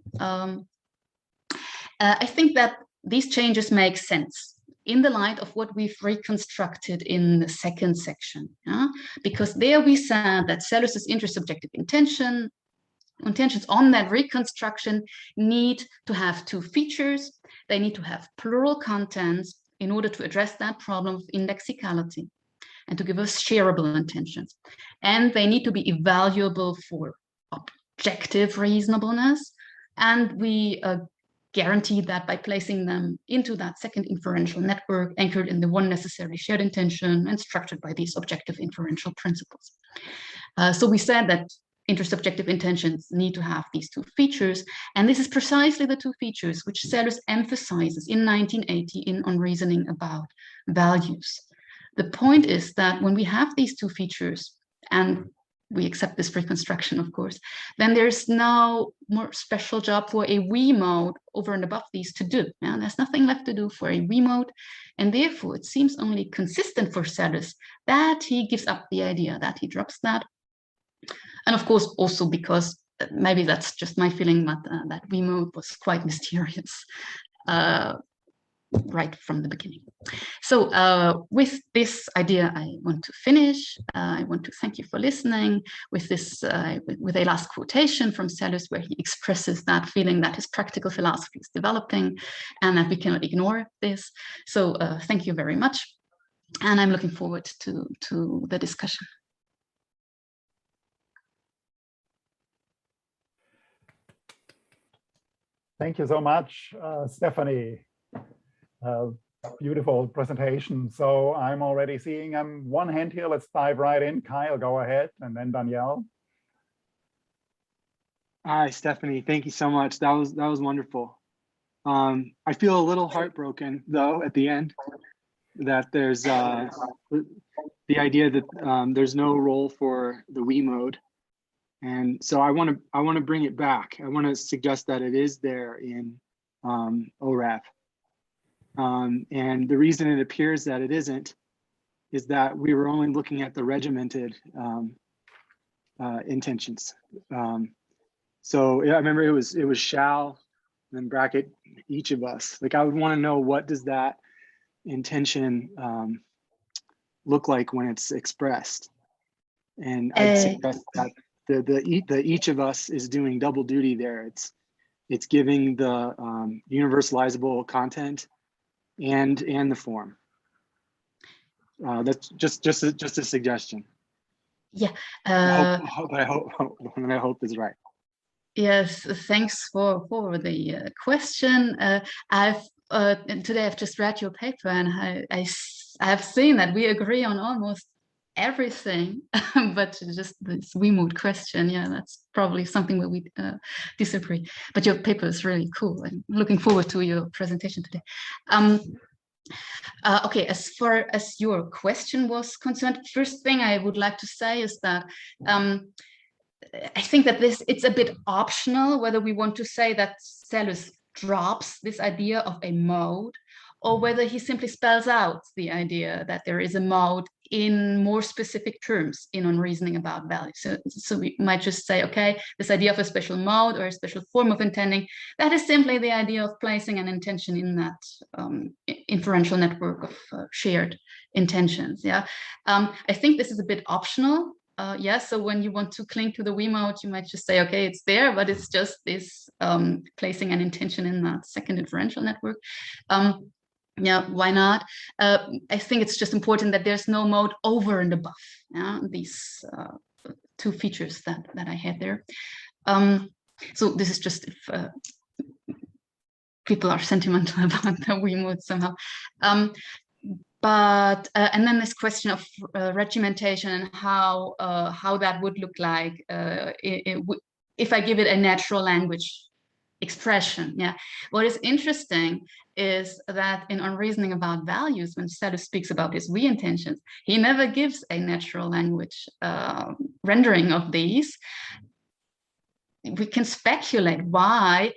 I think that these changes make sense in the light of what we've reconstructed in the second section, because there we said that Sellars' intersubjective intentions on that reconstruction need to have two features. They need to have plural contents in order to address that problem of indexicality and to give us shareable intentions. And they need to be evaluable for objective reasonableness. And we guarantee that by placing them into that second inferential network anchored in the one necessary shared intention and structured by these objective inferential principles. So we said that intersubjective intentions need to have these two features. And this is precisely the two features which Sellars emphasizes in 1980 on reasoning about values. The point is that when we have these two features, and we accept this reconstruction, of course, then there's no more special job for a we mode over and above these to do. And there's nothing left to do for a we mode. And therefore, it seems only consistent for Sellars that he gives up the idea, that he drops that. And of course, also because maybe that's just my feeling, but that we mode was quite mysterious. Right from the beginning. So with this idea, I want to finish. I want to thank you for listening with this, with a last quotation from Sellars, where he expresses that feeling that his practical philosophy is developing and that we cannot ignore this. So thank you very much. And I'm looking forward to the discussion. Thank you so much, Stefanie. Beautiful presentation. So I'm already seeing one hand here. Let's dive right in. Kyle, go ahead, and then Danielle. Hi, Stefanie. Thank you so much. That was wonderful. I feel a little heartbroken though at the end that there's the idea that there's no role for the we mode, and so I want to bring it back. I want to suggest that it is there in ORAP. And the reason it appears that it isn't is that we were only looking at the regimented intentions. So yeah, I remember it was shall, then bracket each of us. Like I would want to know, what does that intention look like when it's expressed? And I'd suggest that the each of us is doing double duty there. It's giving the universalizable content and the form. That's just a suggestion. Yeah. I hope is right. Yes, thanks for the question. Today I've just read your paper, and I've seen that we agree on almost everything, but just this we mood question, yeah, that's probably something where we disagree. But your paper is really cool. I'm looking forward to your presentation today. Okay, as far as your question was concerned, first thing I would like to say is that I think that it's a bit optional whether we want to say that Sellars drops this idea of a mode, or whether he simply spells out the idea that there is a mode in more specific terms in On Reasoning About Value. So we might just say, okay, this idea of a special mode or a special form of intending, that is simply the idea of placing an intention in that inferential network of shared intentions. Yeah, I think this is a bit optional. Yeah, so when you want to cling to the we mode, you might just say, okay, it's there, but it's just this placing an intention in that second inferential network. Yeah, why not? I think it's just important that there's no mode over and above these two features that I had there. So this is just if people are sentimental about the we mode somehow. But and then this question of regimentation and how that would look like if I give it a natural language expression. Yeah, what is interesting is that in On Reasoning About Values, when Sellars speaks about his we intentions, he never gives a natural language rendering of these. We can speculate why.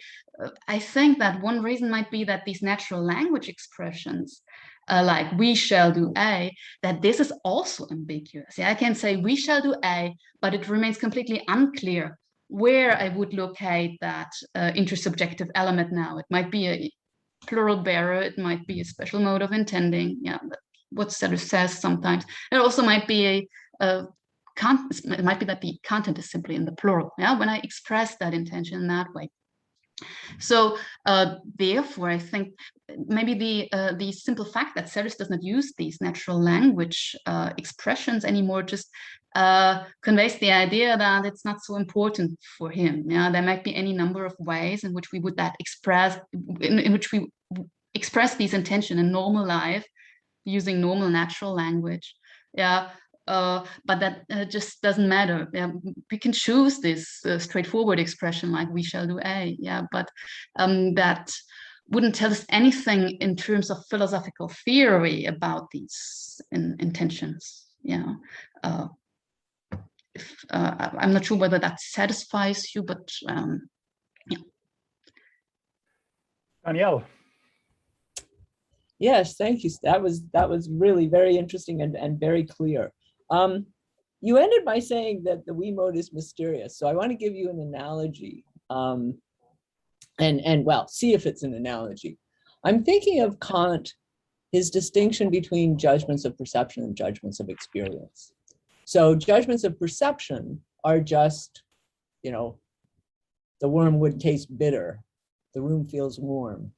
I think that one reason might be that these natural language expressions, like we shall do A, that this is also ambiguous. Yeah, I can say we shall do A, but it remains completely unclear where I would locate that intersubjective element now. It might be a plural bearer, it might be a special mode of intending. Yeah, what Sellars says sometimes. It also might be it might be that the content is simply in the plural. Yeah, when I express that intention in that way. So therefore, I think maybe the simple fact that Sellars does not use these natural language expressions anymore just conveys the idea that it's not so important for him. Yeah, there might be any number of ways in which we would in which we express these intention in normal life using normal natural language. Yeah. But that just doesn't matter. Yeah, we can choose this straightforward expression like we shall do A. Yeah, but that wouldn't tell us anything in terms of philosophical theory about these intentions. Yeah, I'm not sure whether that satisfies you, but yeah. Danielle. Yes, thank you. That was really very interesting and very clear. You ended by saying that the we mode is mysterious. So I want to give you an analogy and well, see if it's an analogy. I'm thinking of Kant, his distinction between judgments of perception and judgments of experience. So judgments of perception are just, you know, the wormwood tastes bitter, the room feels warm.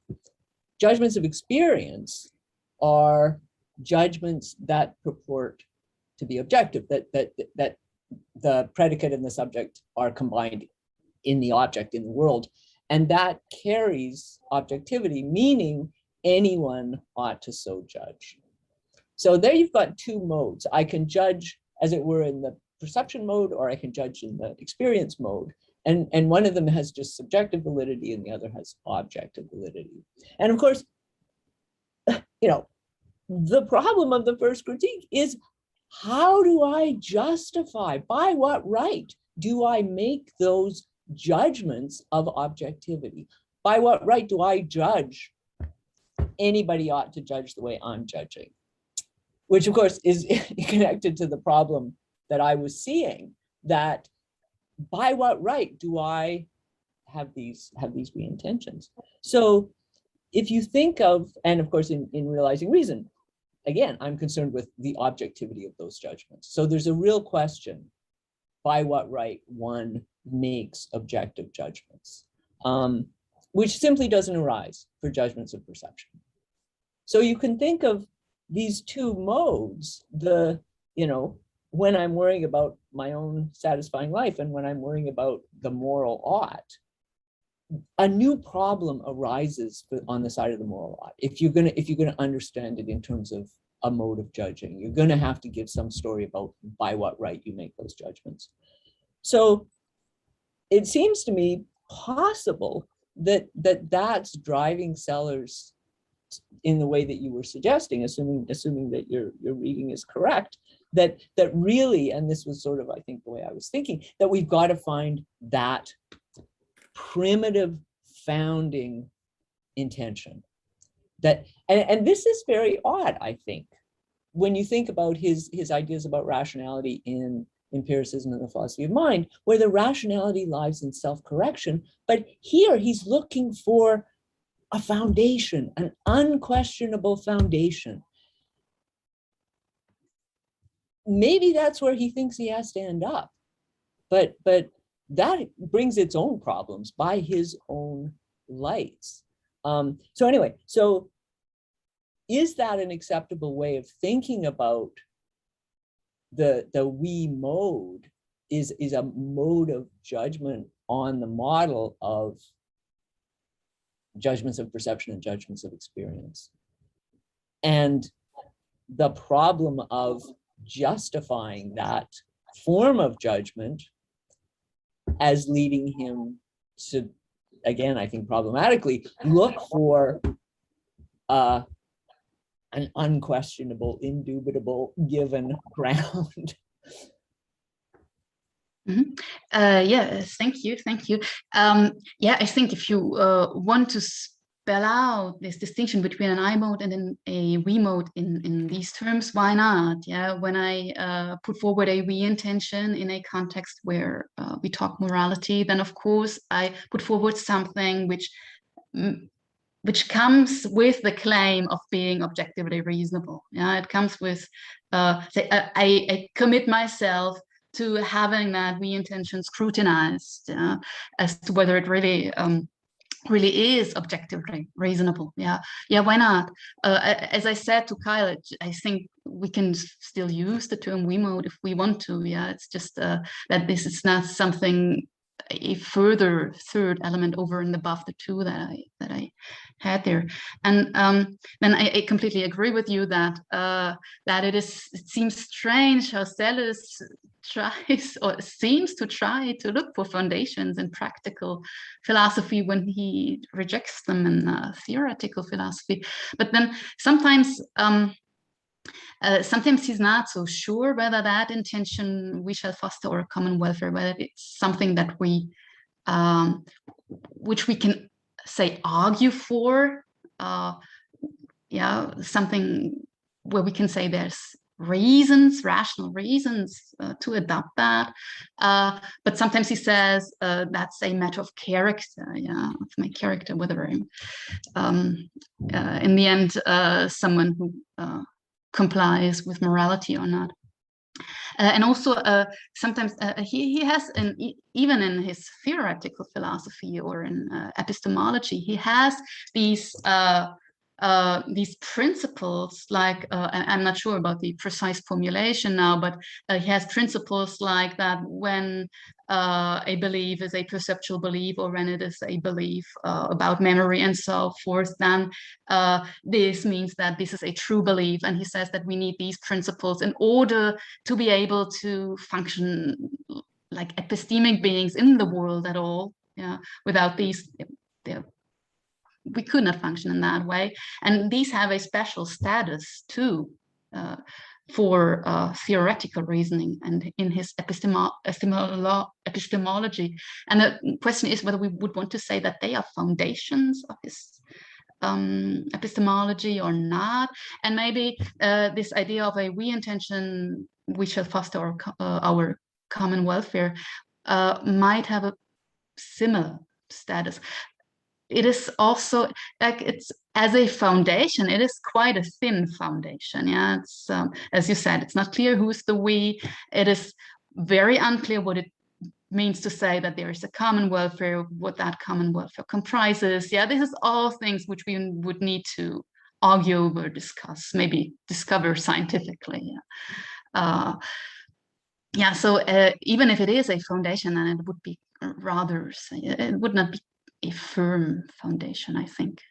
Judgments of experience are judgments that purport to be objective, that the predicate and the subject are combined in the object, in the world. And that carries objectivity, meaning anyone ought to so judge. So there you've got two modes. I can judge, as it were, in the perception mode, or I can judge in the experience mode. And one of them has just subjective validity and the other has objective validity. And of course, you know, the problem of the first critique is, how do I justify, by what right do I make those judgments of objectivity? By what right do I judge anybody ought to judge the way I'm judging? Which of course is connected to the problem that I was seeing, that by what right do I have these we intentions. So if you think of, and of course in realizing reason, again, I'm concerned with the objectivity of those judgments. So there's a real question, by what right one makes objective judgments, which simply doesn't arise for judgments of perception. So you can think of these two modes, when I'm worrying about my own satisfying life and when I'm worrying about the moral ought, a new problem arises on the side of the moral ought. If you're gonna understand it in terms of a mode of judging, you're gonna have to give some story about by what right you make those judgments. So it seems to me possible that's driving Sellars in the way that you were suggesting, assuming that your reading is correct, that really, and this was sort of, I think, the way I was thinking, that we've got to find that primitive founding intention. That, and this is very odd, I think, when you think about his ideas about rationality in empiricism and the philosophy of mind, where the rationality lies in self-correction, but here he's looking for a foundation, an unquestionable foundation. Maybe that's where he thinks he has to end up, but that brings its own problems by his own lights. So anyway, so is that an acceptable way of thinking about the we mode is a mode of judgment on the model of judgments of perception and judgments of experience, and the problem of justifying that form of judgment as leading him to, again, I think problematically, look for an unquestionable, indubitable given ground. Mm-hmm. Yeah, thank you. Yeah, I think if you want to spell out this distinction between an I mode and a we mode in these terms, why not? Yeah, when I put forward a we intention in a context where we talk morality, then of course I put forward something which comes with the claim of being objectively reasonable. Yeah, it comes with say I commit myself to having that we intention scrutinized as to whether it really is objectively reasonable. Yeah, why not? As I said to Kyle, I think we can still use the term we mode if we want to. Yeah, it's just that this is not something, a further third element over and above the two that I had there. And then I completely agree with you that it seems strange how Sellars tries or seems to try to look for foundations in practical philosophy when he rejects them in theoretical philosophy. But then sometimes he's not so sure whether that intention we shall foster or common welfare, whether it's something that we, which we can say argue for, something where we can say there's rational reasons to adopt that. But sometimes he says that's a matter of character, of my character, whether I'm in the end someone who complies with morality or not. And also sometimes he has, even in his theoretical philosophy or in epistemology, he has these principles, like I'm not sure about the precise formulation now, but he has principles like that when a belief is a perceptual belief, or when it is a belief about memory and so forth, then this means that this is a true belief. And he says that we need these principles in order to be able to function like epistemic beings in the world at all. Yeah, without these, we could not function in that way. And these have a special status too for theoretical reasoning and in his epistemology. And the question is whether we would want to say that they are foundations of his epistemology or not. And maybe this idea of a we intention, we shall foster our common welfare, might have a similar status. It is also like, it's as a foundation, it is quite a thin foundation. Yeah, it's as you said, it's not clear who's the we. It is very unclear what it means to say that there is a common welfare, what that common welfare comprises. Yeah, this is all things which we would need to argue or discuss, maybe discover scientifically. Yeah. Yeah, so even if it is a foundation, then it would be rather, it would not be a firm foundation, I think.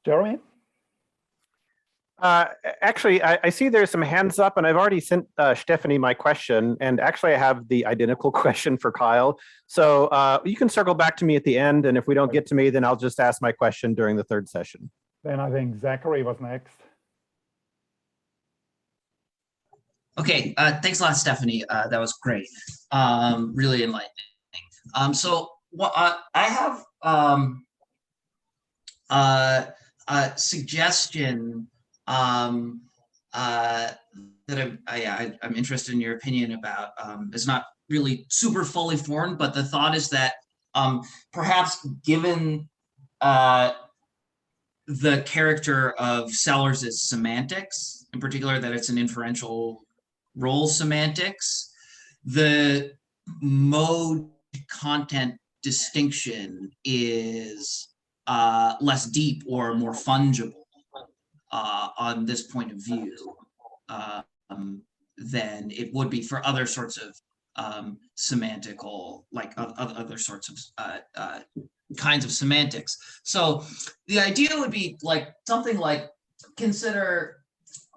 Jeremy? Actually, I see there's some hands up, and I've already sent Stefanie my question, and actually I have the identical question for Kyle. So you can circle back to me at the end, and if we don't get to me, then I'll just ask my question during the third session. Then I think Zachary was next. Okay, thanks a lot, Stefanie. That was great. Really enlightening. So what I have a suggestion that I'm interested in your opinion about. It's not really super fully formed, but the thought is that perhaps given the character of Sellars' semantics, in particular that it's an inferential role semantics, the mode content distinction is less deep or more fungible on this point of view than it would be for other sorts of semantical, like other sorts of kinds of semantics. So the idea would be like something like, consider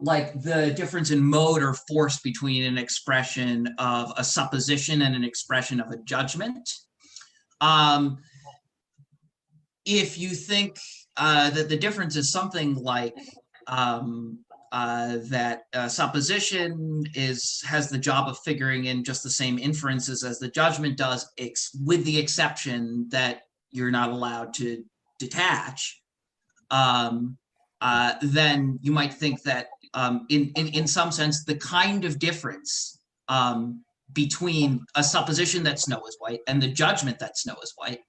like the difference in mode or force between an expression of a supposition and an expression of a judgment. If you think that the difference is something like that supposition has the job of figuring in just the same inferences as the judgment does, with the exception that you're not allowed to detach, then you might think that in some sense, the kind of difference between a supposition that Snow is white and the judgment that Snow is white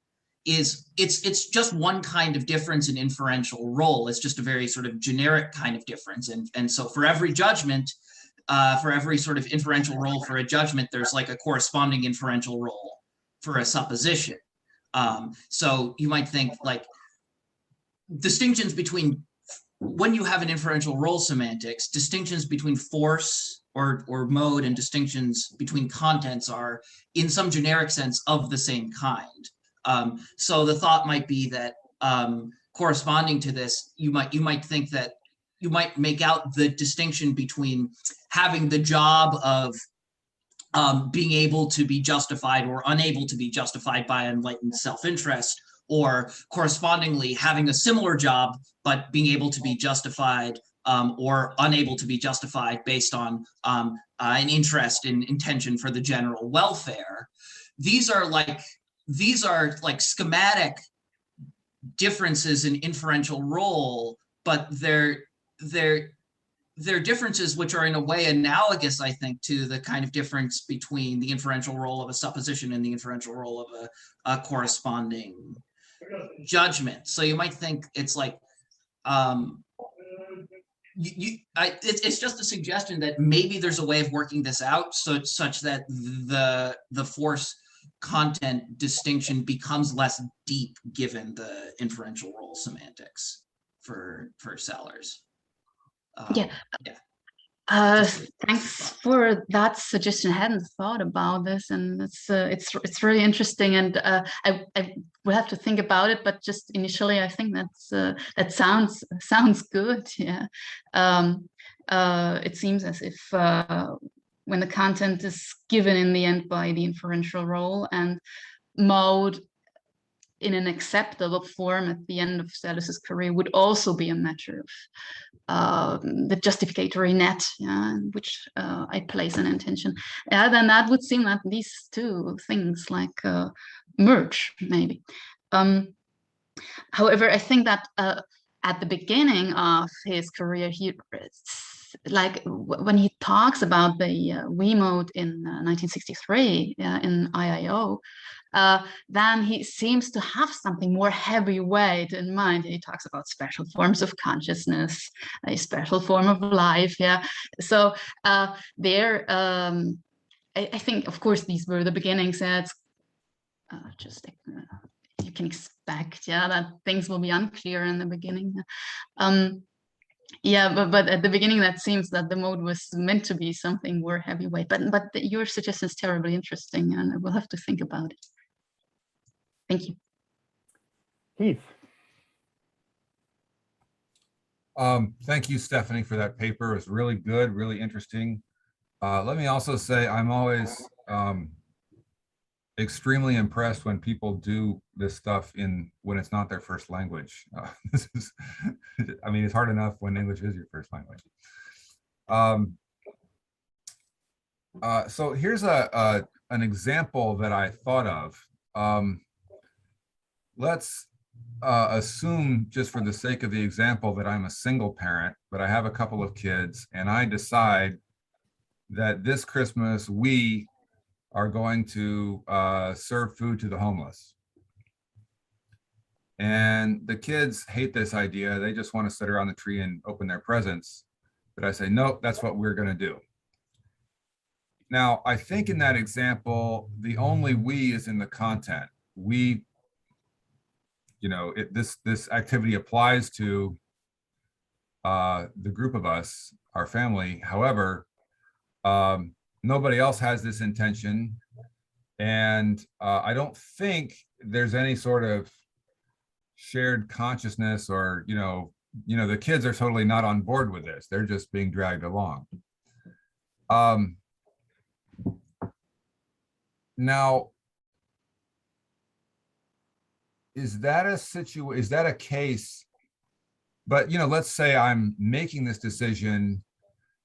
it's just one kind of difference in inferential role. It's just a very sort of generic kind of difference. And so for every judgment, for every sort of inferential role for a judgment, there's like a corresponding inferential role for a supposition. So you might think like distinctions between, when you have an inferential role semantics, distinctions between force or mode and distinctions between contents are in some generic sense of the same kind. So the thought might be that corresponding to this, you might think that you might make out the distinction between having the job of being able to be justified or unable to be justified by enlightened self-interest, or correspondingly having a similar job but being able to be justified or unable to be justified based on an interest in intention for the general welfare. These are like schematic differences in inferential role, but they're differences which are in a way analogous, I think, to the kind of difference between the inferential role of a supposition and the inferential role of a corresponding judgment. So you might think it's like it's just a suggestion that maybe there's a way of working this out such that the force content distinction becomes less deep given the inferential role semantics for Sellars. Thanks for that suggestion. I hadn't thought about this, and it's really interesting. And I will have to think about it. But just initially, I think that sounds good. Yeah, it seems as if when the content is given in the end by the inferential role and mode in an acceptable form at the end of Sellars' career would also be a matter of the justificatory net, yeah, in which I place an intention. Then that would seem that these two things like merge, maybe. However, I think that at the beginning of his career, he like when he talks about the we mode in 1963 in IIO, then he seems to have something more heavyweight in mind. He talks about special forms of consciousness, a special form of life. Yeah. So there, I think, of course, these were the beginnings. It's just you can expect, yeah, that things will be unclear in the beginning. Yeah, but at the beginning, that seems that the mode was meant to be something more heavyweight. But your suggestion is terribly interesting, and we'll have to think about it. Thank you. Keith. Thank you, Stefanie, for that paper. It was really good, really interesting. Let me also say I'm always extremely impressed when people do this stuff when it's not their first language. I mean, it's hard enough when English is your first language. So here's an example that I thought of. Let's assume, just for the sake of the example, that I'm a single parent, but I have a couple of kids, and I decide that this Christmas we are going to serve food to the homeless. And the kids hate this idea. They just want to sit around the tree and open their presents. But I say, nope, that's what we're going to do. Now, I think in that example, the only we is in the content. We, you know, this activity applies to the group of us, our family. However, nobody else has this intention, and I don't think there's any sort of shared consciousness, or you know, the kids are totally not on board with this. They're just being dragged along. Now, is that a case? But you know, let's say I'm making this decision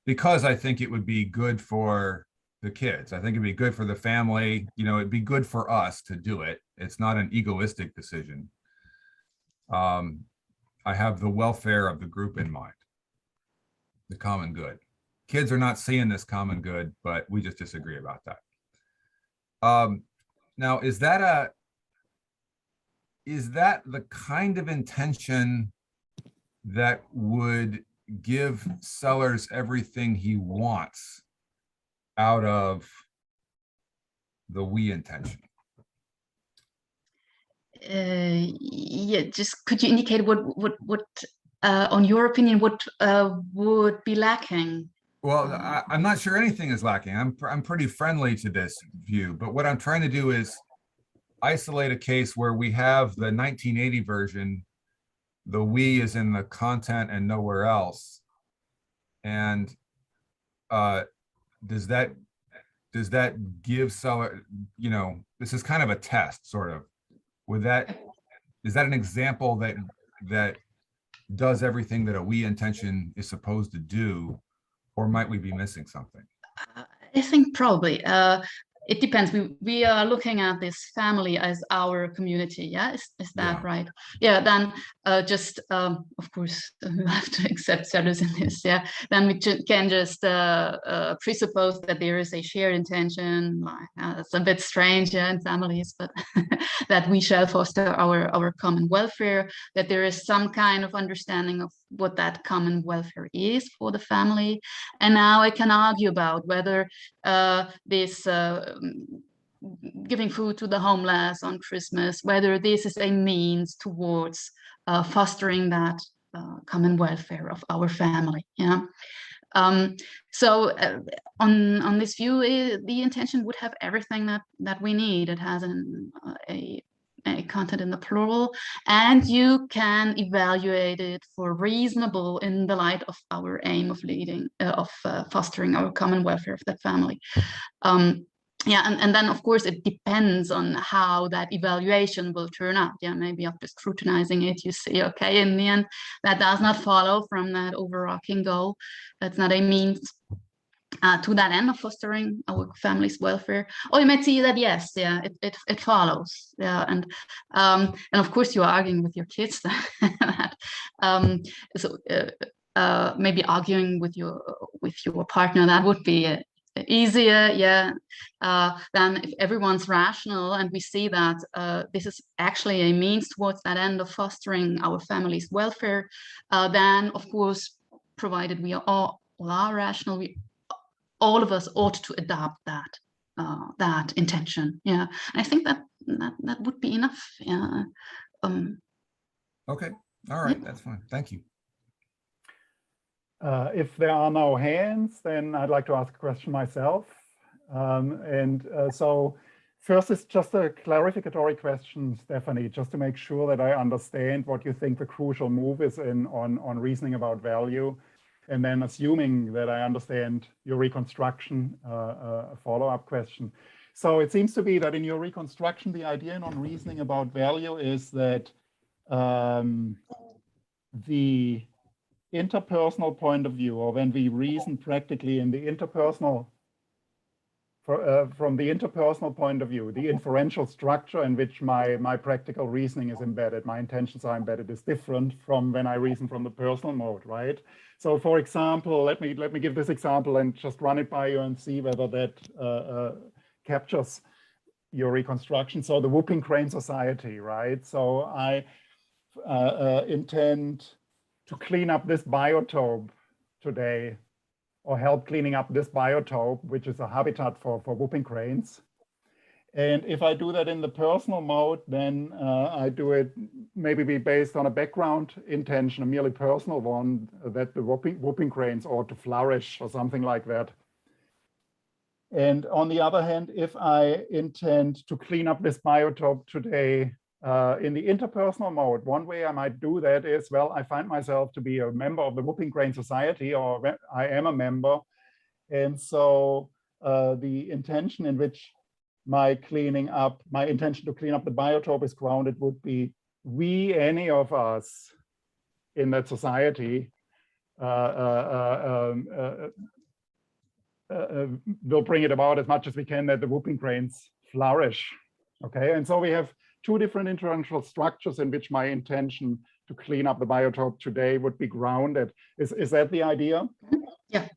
because I think it would be good for the kids. I think it'd be good for the family. You know, it'd be good for us to do it. It's not an egoistic decision. I have the welfare of the group in mind, the common good. Kids are not seeing this common good, but we just disagree about that. Now, is that the kind of intention that would give Sellars everything he wants out of the we intention? Yeah, just could you indicate what on your opinion, what would be lacking? Well, I'm not sure anything is lacking. I'm pretty friendly to this view, but what I'm trying to do is isolate a case where we have the 1980 version. The we is in the content and nowhere else. And does that give Sellars, you know, this is kind of a test, sort of. Is that an example that does everything that a we intention is supposed to do, or might we be missing something? I think probably. It depends. We are looking at this family as our community. Yeah, is that right? Yeah. Then just of course we have to accept Sellars in this. Yeah. Then we can just presuppose that there is a shared intention. It's a bit strange, yeah, in families, but that we shall foster our common welfare. That there is some kind of understanding of what that common welfare is for the family. And now I can argue about whether this giving food to the homeless on Christmas, whether this is a means towards fostering that common welfare of our family. Yeah. So on this view, the intention would have everything that we need. It has a content in the plural, and you can evaluate it for reasonable in the light of our aim of fostering our common welfare of that family. Yeah, and then of course it depends on how that evaluation will turn out. Yeah, maybe after scrutinizing it, you see, okay, in the end, that does not follow from that overarching goal. That's not a means to that end of fostering our family's welfare. Or you might see that yes, yeah, it follows. Yeah, and of course you are arguing with your kids that maybe arguing with your partner, that would be easier, yeah, than if everyone's rational and we see that this is actually a means towards that end of fostering our family's welfare. Then, of course, provided we are all rational, all of us ought to adopt that intention. Yeah, and I think that would be enough. Yeah. Okay. All right. That's fine. Thank you. If there are no hands, then I'd like to ask a question myself. So first is just a clarificatory question, Stefanie, just to make sure that I understand what you think the crucial move is on reasoning about value. And then assuming that I understand your reconstruction, a follow-up question. So it seems to be that in your reconstruction, the idea on reasoning about value is that the interpersonal point of view, or when we reason practically in the interpersonal, from the interpersonal point of view, the inferential structure in which my practical reasoning is embedded, my intentions are embedded, is different from when I reason from the personal mode, right? So, for example, let me give this example and just run it by you and see whether that captures your reconstruction. So, the whooping crane society, right? So, I intend to clean up this biotope today, or help cleaning up this biotope, which is a habitat for whooping cranes. And if I do that in the personal mode, then I do it maybe based on a background intention, a merely personal one, that the whooping cranes ought to flourish or something like that. And on the other hand, if I intend to clean up this biotope today, in the interpersonal mode, one way I might do that is, well, I find myself to be a member of the whooping crane society, or I am a member. And so the intention in which my intention to clean up the biotope is grounded would be, any of us in that society will bring it about as much as we can that the whooping cranes flourish. Okay, and so we have two different interpersonal structures in which my intention to clean up the biotope today would be grounded. Is that the idea? Yeah.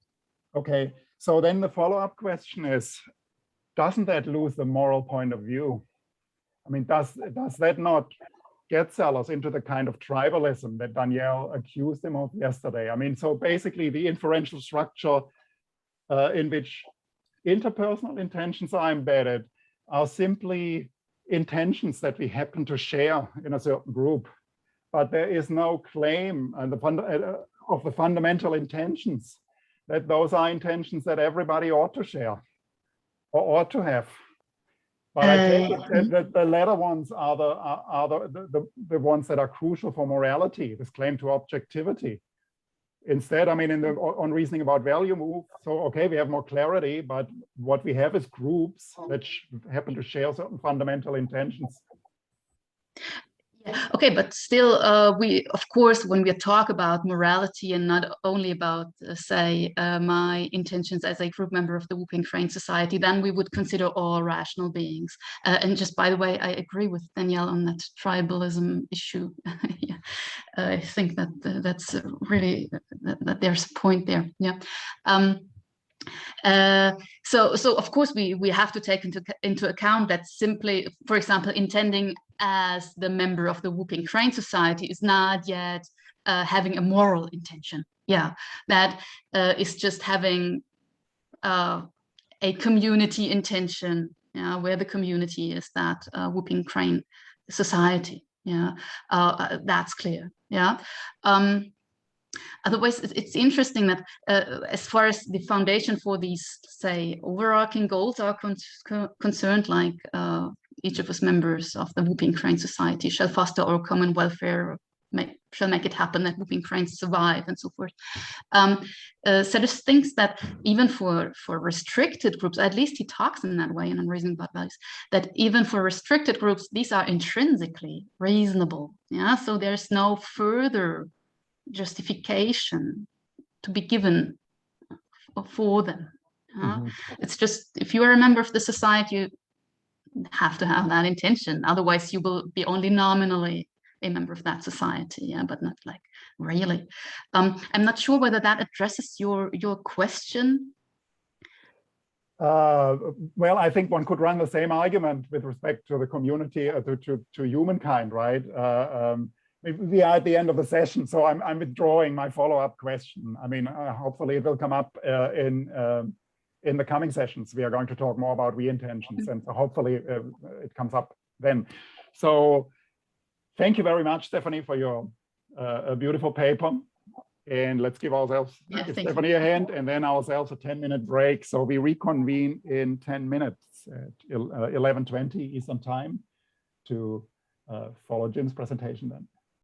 Okay, so then the follow-up question is, doesn't that lose the moral point of view? I mean, does that not get Sellars into the kind of tribalism that Danielle accused him of yesterday? I mean, so basically the inferential structure in which interpersonal intentions are embedded are simply intentions that we happen to share in a certain group, but there is no claim of the fundamental intentions that those are intentions that everybody ought to share or ought to have. But I take it that the latter ones are the ones that are crucial for morality, this claim to objectivity. Instead, I mean, on reasoning about value move, so okay, we have more clarity, but what we have is groups that happen to share certain fundamental intentions. Yeah, okay, but still, we, of course, when we talk about morality and not only about, say, my intentions as a group member of the Whooping Crane Society, then we would consider all rational beings. And just by the way, I agree with Danielle on that tribalism issue. Yeah. I think that that's really, that there's a point there. Yeah. So of course we have to take into account that simply, for example, intending as the member of the Whooping Crane Society is not yet having a moral intention. Yeah, that is just having a community intention. Yeah, where the community is that Whooping Crane Society. Yeah, that's clear. Yeah. Otherwise, it's interesting that as far as the foundation for these, say, overarching goals are concerned, like each of us members of the Whooping Crane Society shall foster our common welfare, shall make it happen that whooping cranes survive, and so forth. Sellars thinks that even for restricted groups, at least he talks in that way, and I'm reasoning about values, that even for restricted groups, these are intrinsically reasonable. Yeah, so there's no further justification to be given for them. It's just, if you are a member of the society, you have to have that intention. Otherwise, you will be only nominally a member of that society, yeah, but not like really. I'm not sure whether that addresses your question. Well, I think one could run the same argument with respect to the community, to humankind, right? We are at the end of the session, so I'm withdrawing my follow-up question. I mean, hopefully it will come up in the coming sessions. We are going to talk more about re-intentions, and so hopefully it comes up then. So thank you very much, Stefanie, for your beautiful paper. And let's give ourselves, give Stefanie a hand, and then ourselves a 10-minute break. So we reconvene in 10 minutes at 11:20 Eastern Time to follow Jim's presentation then.